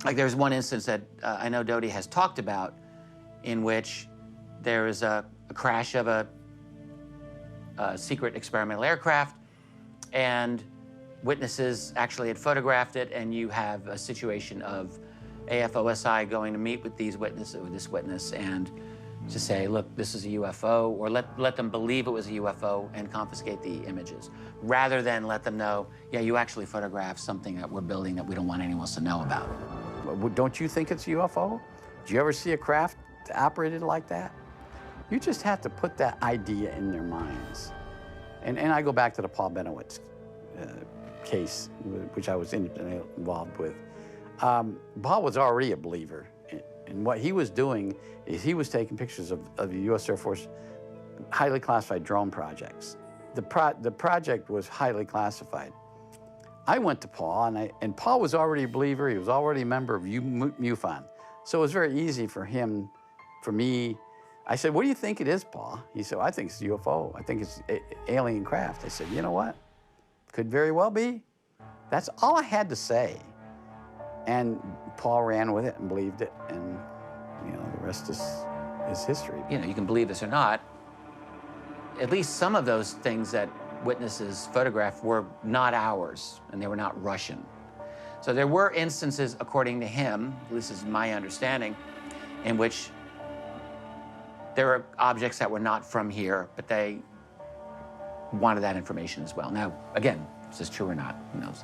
like there's one instance that I know Doty has talked about in which there is a crash of a secret experimental aircraft, and witnesses actually had photographed it, and you have a situation of AFOSI going to meet with this witness and to say, look, this is a UFO, or let them believe it was a UFO and confiscate the images, rather than let them know, yeah, you actually photographed something that we're building that we don't want anyone else to know about. Don't you think it's a UFO? Did you ever see a craft that operated like that? You just have to put that idea in their minds. And I go back to the Paul Benowitz case, which I was involved with. Paul was already a believer. And what he was doing is he was taking pictures of the U.S. Air Force highly classified drone projects. The project was highly classified. I went to Paul, and Paul was already a believer. He was already a member of MUFON. So it was very easy for me. I said, what do you think it is, Paul? He said, I think it's a UFO. I think it's alien craft. I said, you know what? Could very well be. That's all I had to say. And Paul ran with it and believed it, and the rest is history. You can believe this or not. At least some of those things that witnesses photographed were not ours, and they were not Russian. So there were instances, according to him, this is my understanding, in which there were objects that were not from here, but they wanted that information as well. Now, again, is this true or not? Who knows?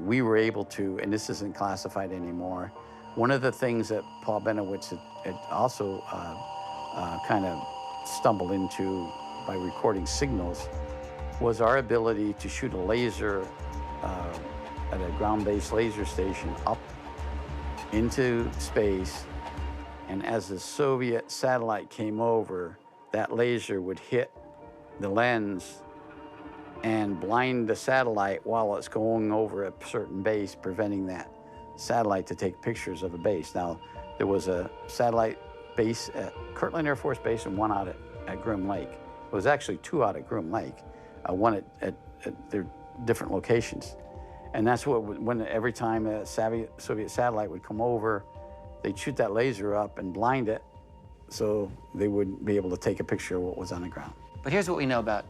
We were able to, and this isn't classified anymore, one of the things that Paul Benowitz had also kind of stumbled into by recording signals was our ability to shoot a laser at a ground-based laser station up into space, and as the Soviet satellite came over, that laser would hit the lens and blind the satellite while it's going over a certain base, preventing that satellite to take pictures of a base. Now, there was a satellite base at Kirtland Air Force Base and one out at Groom Lake. It was actually two out at Groom Lake, one at their different locations. And that's when every time a Soviet satellite would come over, they'd shoot that laser up and blind it so they wouldn't be able to take a picture of what was on the ground. But here's what we know about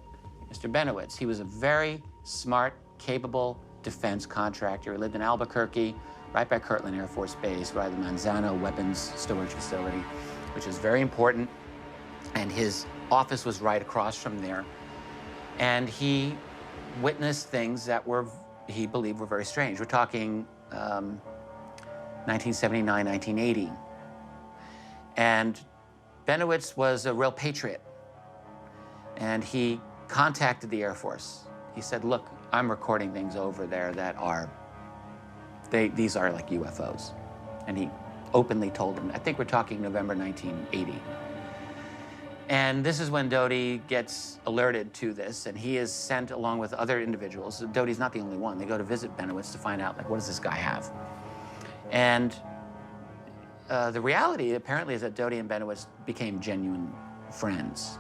Mr. Benowitz. He was a very smart, capable defense contractor. He lived in Albuquerque, right by Kirtland Air Force Base, by the Manzano weapons storage facility, which is very important. And his office was right across from there. And he witnessed things that he believed were very strange. We're talking 1979, 1980. And Benowitz was a real patriot. And he contacted the Air Force. He said, look, I'm recording things over there that these are like UFOs. And he openly told them, I think we're talking November 1980. And this is when Doty gets alerted to this, and he is sent along with other individuals. Doty's not the only one. They go to visit Benowitz to find out, like, what does this guy have? And the reality, apparently, is that Doty and Benowitz became genuine friends.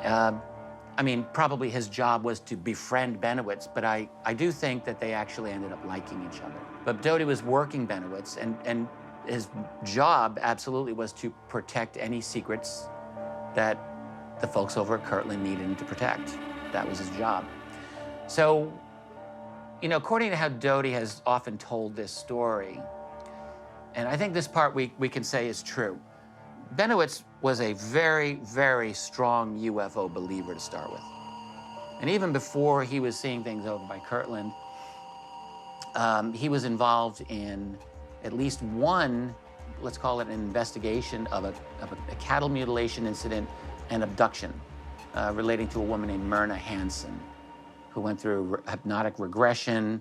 I mean, probably his job was to befriend Benowitz, but I do think that they actually ended up liking each other. But Doty was working Benowitz, and his job absolutely was to protect any secrets that the folks over at Kirtland needed him to protect. That was his job. So, according to how Doty has often told this story, and I think this part we can say is true, Benowitz was a very, very strong UFO believer to start with. And even before he was seeing things over by Kirtland, he was involved in at least one, let's call it an investigation of a cattle mutilation incident and abduction relating to a woman named Myrna Hansen, who went through hypnotic regression,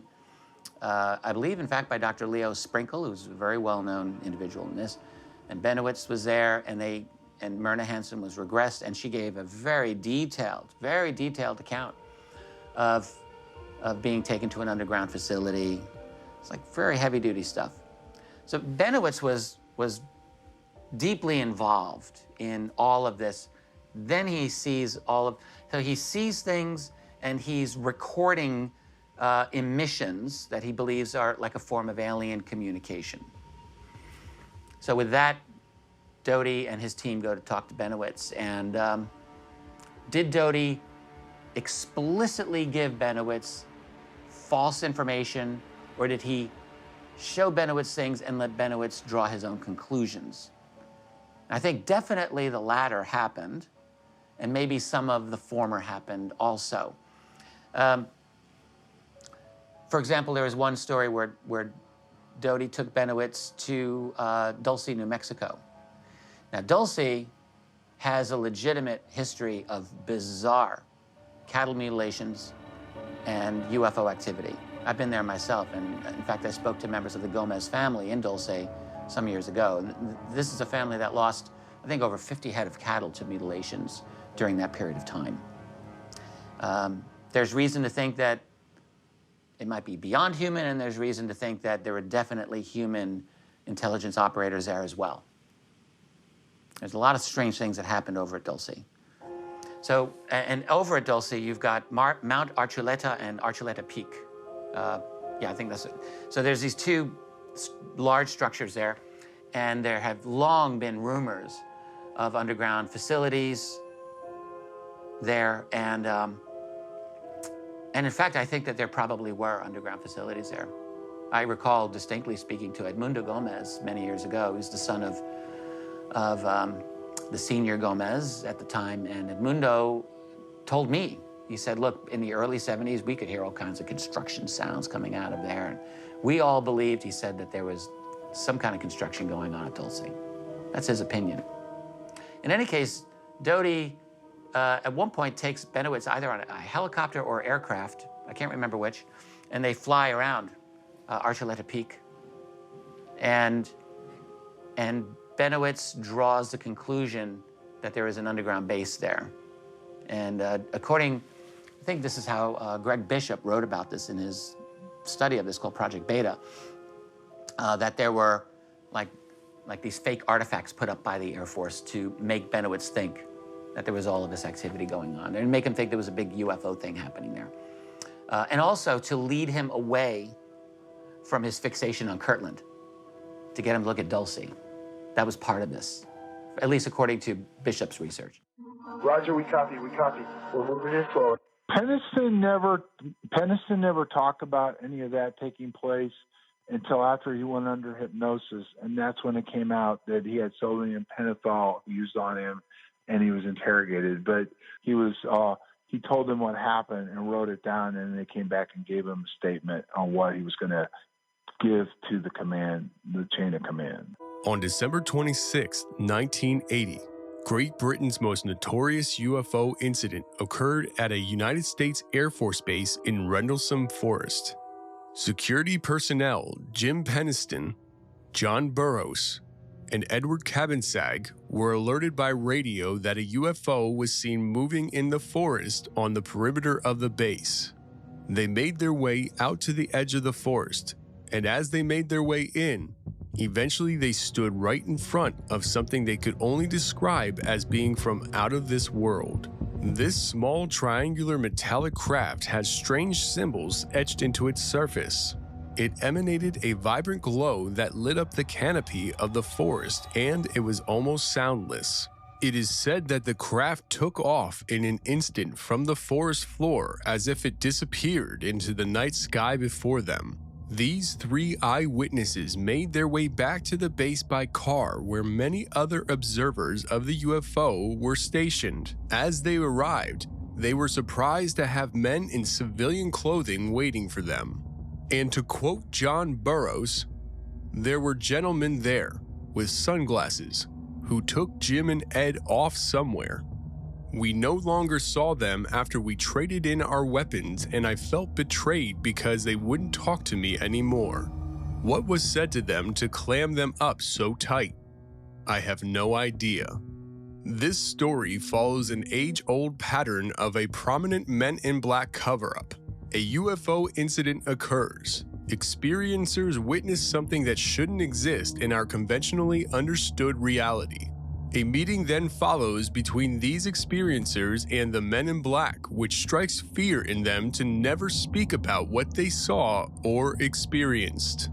I believe, in fact, by Dr. Leo Sprinkle, who's a very well-known individual in this. And Benowitz was there, and Myrna Hansen was regressed, and she gave a very detailed account of being taken to an underground facility. It's like very heavy-duty stuff. So Benowitz was deeply involved in all of this. Then he sees so he sees things, and he's recording emissions that he believes are like a form of alien communication. So with that, Doty and his team go to talk to Benowitz. And did Doty explicitly give Benowitz false information, or did he show Benowitz things and let Benowitz draw his own conclusions? I think definitely the latter happened, and maybe some of the former happened also. For example, there was one story where Doty took Benowitz to Dulce, New Mexico. Now, Dulce has a legitimate history of bizarre cattle mutilations and UFO activity. I've been there myself, and in fact, I spoke to members of the Gomez family in Dulce some years ago. And this is a family that lost, I think, over 50 head of cattle to mutilations during that period of time. There's reason to think that it might be beyond human, and there's reason to think that there were definitely human intelligence operators there as well. There's a lot of strange things that happened over at Dulce. So, and over at Dulce, you've got Mount Archuleta and Archuleta Peak. Yeah, I think that's it. So there's these two large structures there, and there have long been rumors of underground facilities there, and in fact, I think that there probably were underground facilities there. I recall distinctly speaking to Edmundo Gomez many years ago. He was the son of the senior Gomez at the time, and Edmundo told me, he said, look, in the early 70s, we could hear all kinds of construction sounds coming out of there, and we all believed, he said, that there was some kind of construction going on at Dulce. That's his opinion. In any case, Doty at one point takes Benowitz either on a helicopter or aircraft, I can't remember which, and they fly around Archuleta Peak. And Benowitz draws the conclusion that there is an underground base there. And according, I think this is how Greg Bishop wrote about this in his study of this called Project Beta, that there were like these fake artifacts put up by the Air Force to make Benowitz think that there was all of this activity going on, and make him think there was a big UFO thing happening there. And also to lead him away from his fixation on Kirtland, to get him to look at Dulce. That was part of this, at least according to Bishop's research. Roger, we copy. We're moving in forward. Penniston never talked about any of that taking place until after he went under hypnosis, and that's when it came out that he had sodium pentothal used on him, and he was interrogated. But he told them what happened and wrote it down, and they came back and gave him a statement on what he was going to give to the command, the chain of command. On December 26, 1980, Great Britain's most notorious UFO incident occurred at a United States Air Force base in Rendlesham Forest. Security personnel Jim Penniston, John Burroughs, and Edward Cabansag were alerted by radio that a UFO was seen moving in the forest on the perimeter of the base. They made their way out to the edge of the forest, and as they made their way in, eventually they stood right in front of something they could only describe as being from out of this world. This small triangular metallic craft had strange symbols etched into its surface. It emanated a vibrant glow that lit up the canopy of the forest, and it was almost soundless. It is said that the craft took off in an instant from the forest floor as if it disappeared into the night sky before them. These three eyewitnesses made their way back to the base by car, where many other observers of the UFO were stationed. As they arrived, they were surprised to have men in civilian clothing waiting for them. And to quote John Burroughs, "There were gentlemen there with sunglasses who took Jim and Ed off somewhere. We no longer saw them after we traded in our weapons, and I felt betrayed because they wouldn't talk to me anymore. What was said to them to clam them up so tight? I have no idea." This story follows an age-old pattern of a prominent Men in Black cover-up. A UFO incident occurs. Experiencers witness something that shouldn't exist in our conventionally understood reality. A meeting then follows between these experiencers and the men in black, which strikes fear in them to never speak about what they saw or experienced.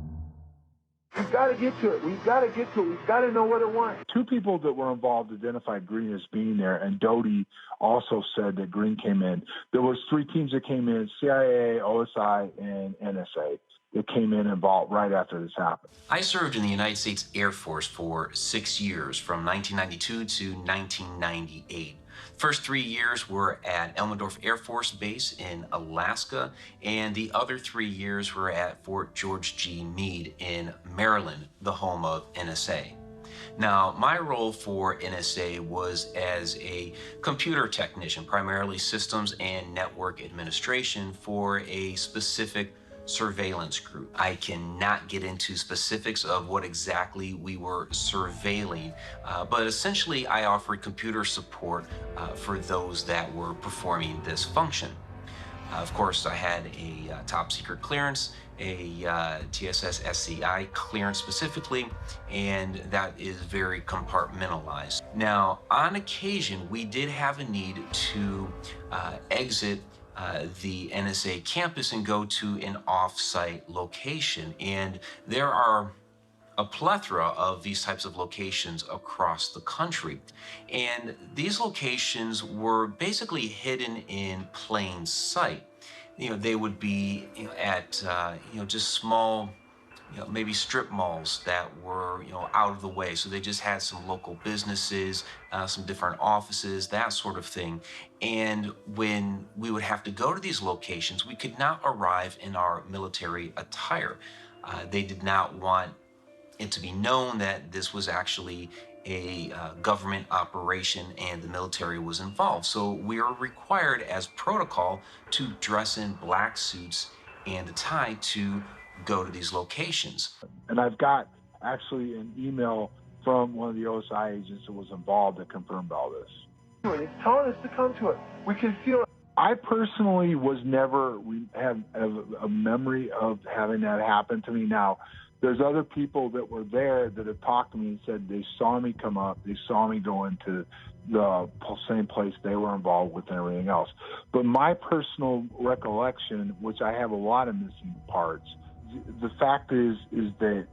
We've got to get to it. We've got to get to it. We've got to know what it wants. Two people that were involved identified Green as being there, and Doty also said that Green came in. There was three teams that came in, CIA, OSI, and NSA, that came in involved right after this happened. I served in the United States Air Force for 6 years, from 1992 to 1998. First 3 years were at Elmendorf Air Force Base in Alaska, and the other 3 years were at Fort George G. Meade in Maryland, the home of NSA. Now, my role for NSA was as a computer technician, primarily systems and network administration for a specific surveillance group. I cannot get into specifics of what exactly we were surveilling, but essentially I offered computer support for those that were performing this function. Of course, I had a top secret clearance, a TSS SCI clearance specifically, and that is very compartmentalized. Now, on occasion, we did have a need to exit the NSA campus and go to an off-site location. And there are a plethora of these types of locations across the country. And these locations were basically hidden in plain sight. You know, they would be at just small, maybe strip malls that were, out of the way. So they just had some local businesses, some different offices, that sort of thing. And when we would have to go to these locations, we could not arrive in our military attire. They did not want it to be known that this was actually a government operation and the military was involved. So we are required as protocol to dress in black suits and a tie to go to these locations. And I've got actually an email from one of the OSI agents that was involved that confirmed all this. It's telling us to come to it. We can feel it. I personally was never, we have a memory of having that happen to me. Now, there's other people that were there that have talked to me and said they saw me come up, they saw me go into the same place they were involved with and everything else. But my personal recollection, which I have a lot of missing parts, the fact is that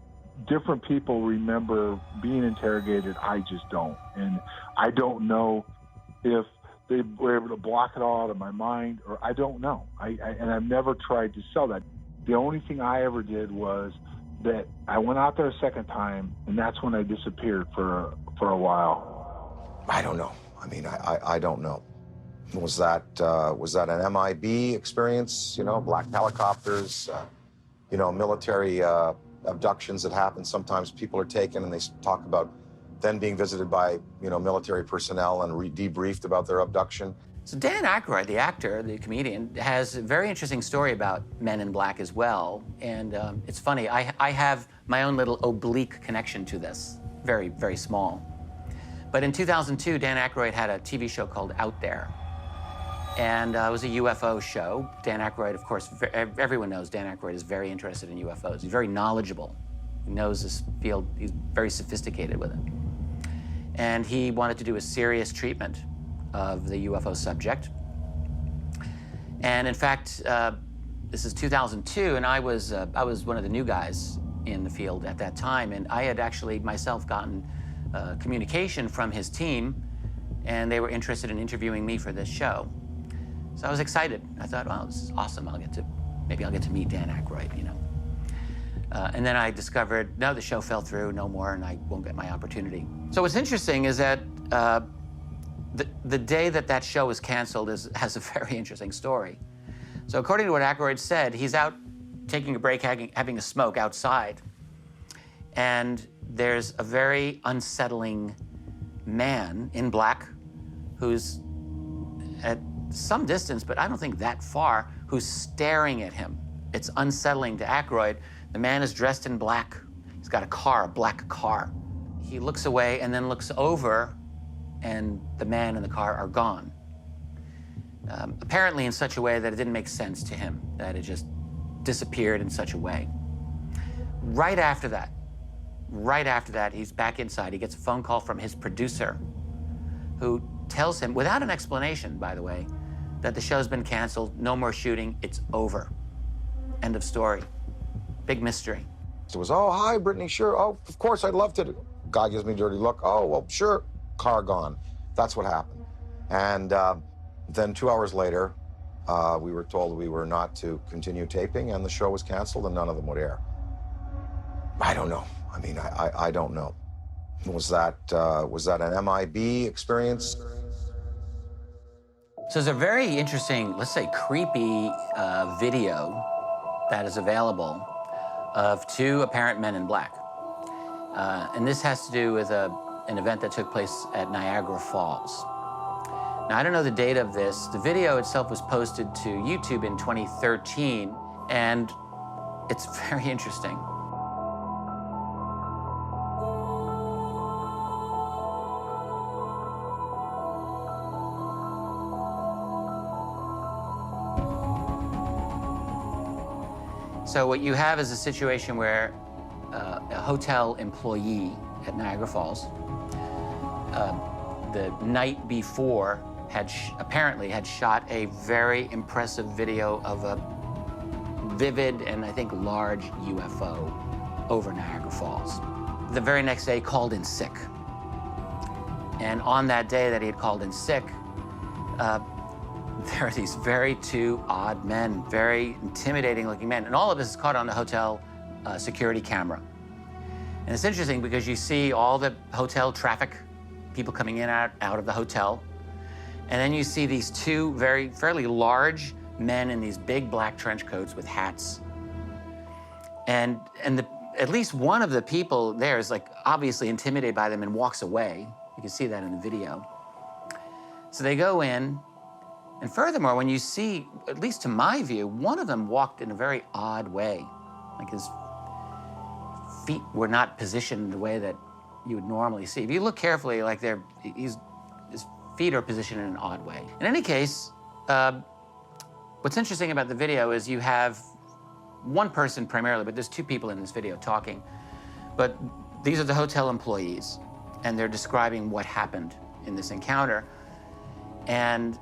different people remember being interrogated. I just don't. And I don't know if they were able to block it all out of my mind, or I don't know. And I've never tried to sell that. The only thing I ever did was that I went out there a second time, and that's when I disappeared for a while. I don't know. I mean, I don't know. Was that an MIB experience? Black helicopters, military abductions that happen. Sometimes people are taken and they talk about then being visited by, military personnel and debriefed about their abduction. So Dan Aykroyd, the actor, the comedian, has a very interesting story about Men in Black as well. And it's funny, I have my own little oblique connection to this, very, very small. But in 2002, Dan Aykroyd had a TV show called Out There. And it was a UFO show. Dan Aykroyd, of course, everyone knows Dan Aykroyd is very interested in UFOs. He's very knowledgeable. He knows this field. He's very sophisticated with it. And he wanted to do a serious treatment of the UFO subject. And in fact, this is 2002, and I was one of the new guys in the field at that time, and I had actually myself gotten communication from his team, and they were interested in interviewing me for this show. So I was excited. I thought, wow, this is awesome. Maybe I'll get to meet Dan Aykroyd, And then I discovered, no, the show fell through, no more, and I won't get my opportunity. So what's interesting is that the day that show was canceled has a very interesting story. So according to what Aykroyd said, he's out taking a break, having a smoke outside, and there's a very unsettling man in black who's at some distance, but I don't think that far, who's staring at him. It's unsettling to Aykroyd. The man is dressed in black. He's got a black car. He looks away and then looks over, and the man and the car are gone. Apparently in such a way that it didn't make sense to him, that it just disappeared in such a way. Right after that, right after that, he's back inside. He gets a phone call from his producer, who tells him, without an explanation, by the way, that the show's been canceled, no more shooting, it's over. End of story. Big mystery. It was, oh, hi, Brittany, sure. Oh, of course, I'd love to. Guy gives me a dirty look. Oh, well, sure. Car gone. That's what happened. And then 2 hours later, we were told we were not to continue taping, and the show was canceled, and none of them would air. I don't know. I mean, I don't know. Was that an MIB experience? So there's a very interesting, let's say creepy video that is available of two apparent men in black. And this has to do with an event that took place at Niagara Falls. Now, I don't know the date of this. The video itself was posted to YouTube in 2013, and it's very interesting. So what you have is a situation where a hotel employee at Niagara Falls, the night before, apparently had shot a very impressive video of a vivid and I think large UFO over Niagara Falls. The very next day, called in sick. And on that day that he had called in sick, there are these very two odd men, very intimidating looking men. And all of this is caught on the hotel security camera. And it's interesting because you see all the hotel traffic, people coming in and out of the hotel. And then you see these two fairly large men in these big black trench coats with hats. And at least one of the people there is like obviously intimidated by them and walks away. You can see that in the video. So they go in. And furthermore, when you see, at least to my view, one of them walked in a very odd way. Like his feet were not positioned the way that you would normally see. If you look carefully, like his feet are positioned in an odd way. In any case, what's interesting about the video is you have one person primarily, but there's two people in this video talking. But these are the hotel employees, and they're describing what happened in this encounter. And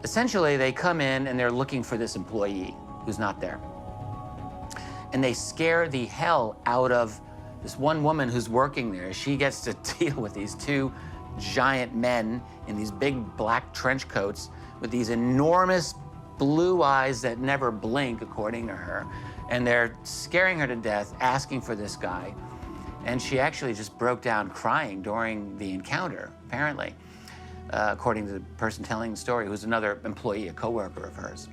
essentially, they come in and they're looking for this employee who's not there. And they scare the hell out of this one woman who's working there. She gets to deal with these two giant men in these big black trench coats with these enormous blue eyes that never blink, according to her. And they're scaring her to death, asking for this guy. And she actually just broke down crying during the encounter, apparently. According to the person telling the story, who's another employee, a coworker of hers.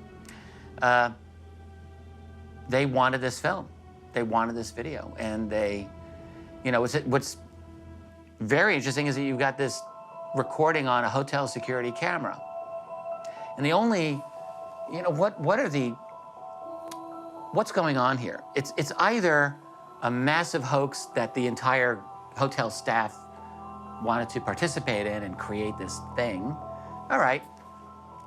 They wanted this film. They wanted this video. And they, what's very interesting is that you've got this recording on a hotel security camera. And the only, what's going on here? It's either a massive hoax that the entire hotel staff wanted to participate in and create this thing. All right,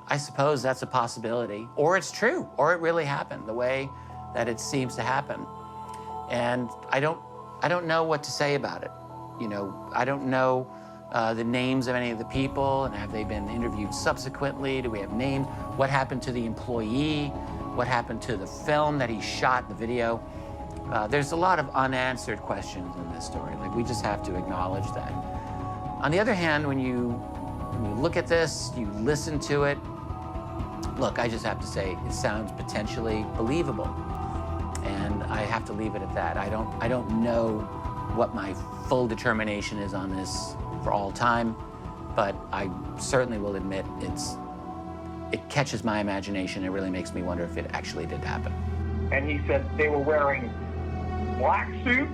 I suppose that's a possibility. Or it's true, or it really happened the way that it seems to happen. And I don't know what to say about it. I don't know the names of any of the people, and have they been interviewed subsequently? Do we have names? What happened to the employee? What happened to the film that he shot, the video? There's a lot of unanswered questions in this story. Like, we just have to acknowledge that. On the other hand, when you look at this, you listen to it, look, I just have to say, it sounds potentially believable. And I have to leave it at that. I don't know what my full determination is on this for all time, but I certainly will admit it catches my imagination. It really makes me wonder if it actually did happen. And he said they were wearing black suits,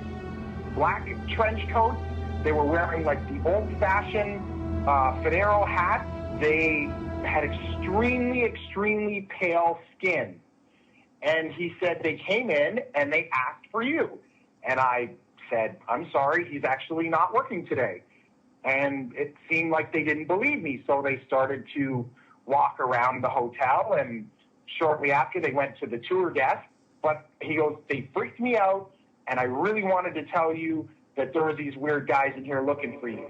black trench coats. They were wearing like the old-fashioned Federo hats. They had extremely, extremely pale skin. And he said they came in and they asked for you. And I said, I'm sorry, he's actually not working today. And it seemed like they didn't believe me. So they started to walk around the hotel. And shortly after, they went to the tour desk. But he goes, they freaked me out. And I really wanted to tell you that there are these weird guys in here looking for you.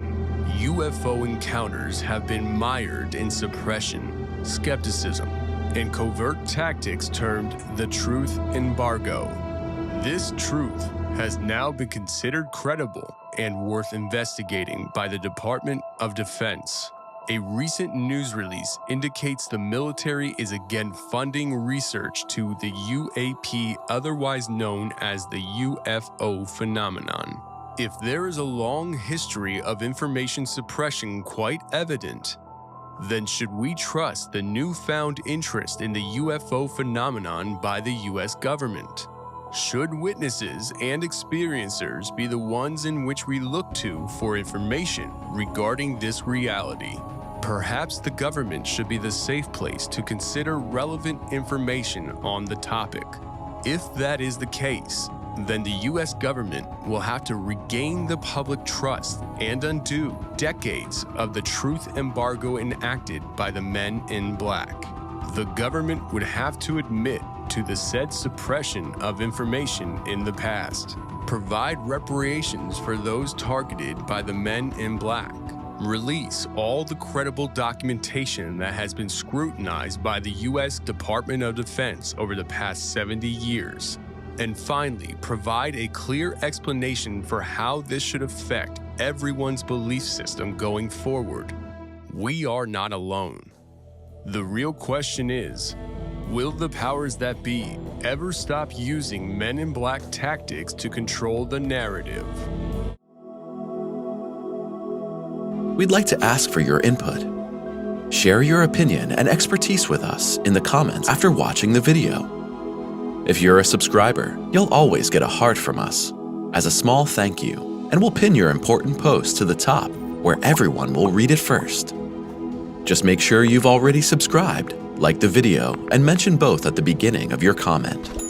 UFO encounters have been mired in suppression, skepticism, and covert tactics termed the truth embargo. This truth has now been considered credible and worth investigating by the Department of Defense. A recent news release indicates the military is again funding research to the UAP, otherwise known as the UFO phenomenon. If there is a long history of information suppression quite evident, then should we trust the newfound interest in the UFO phenomenon by the U.S. government? Should witnesses and experiencers be the ones in which we look to for information regarding this reality? Perhaps the government should be the safe place to consider relevant information on the topic. If that is the case, then the U.S. government will have to regain the public trust and undo decades of the truth embargo enacted by the Men in Black. The government would have to admit to the said suppression of information in the past, provide reparations for those targeted by the Men in Black, release all the credible documentation that has been scrutinized by the U.S. Department of Defense over the past 70 years, and finally, provide a clear explanation for how this should affect everyone's belief system going forward. We are not alone. The real question is, will the powers that be ever stop using Men in Black tactics to control the narrative? We'd like to ask for your input. Share your opinion and expertise with us in the comments after watching the video. If you're a subscriber, you'll always get a heart from us as a small thank you, and we'll pin your important post to the top where everyone will read it first. Just make sure you've already subscribed, like the video, and mention both at the beginning of your comment.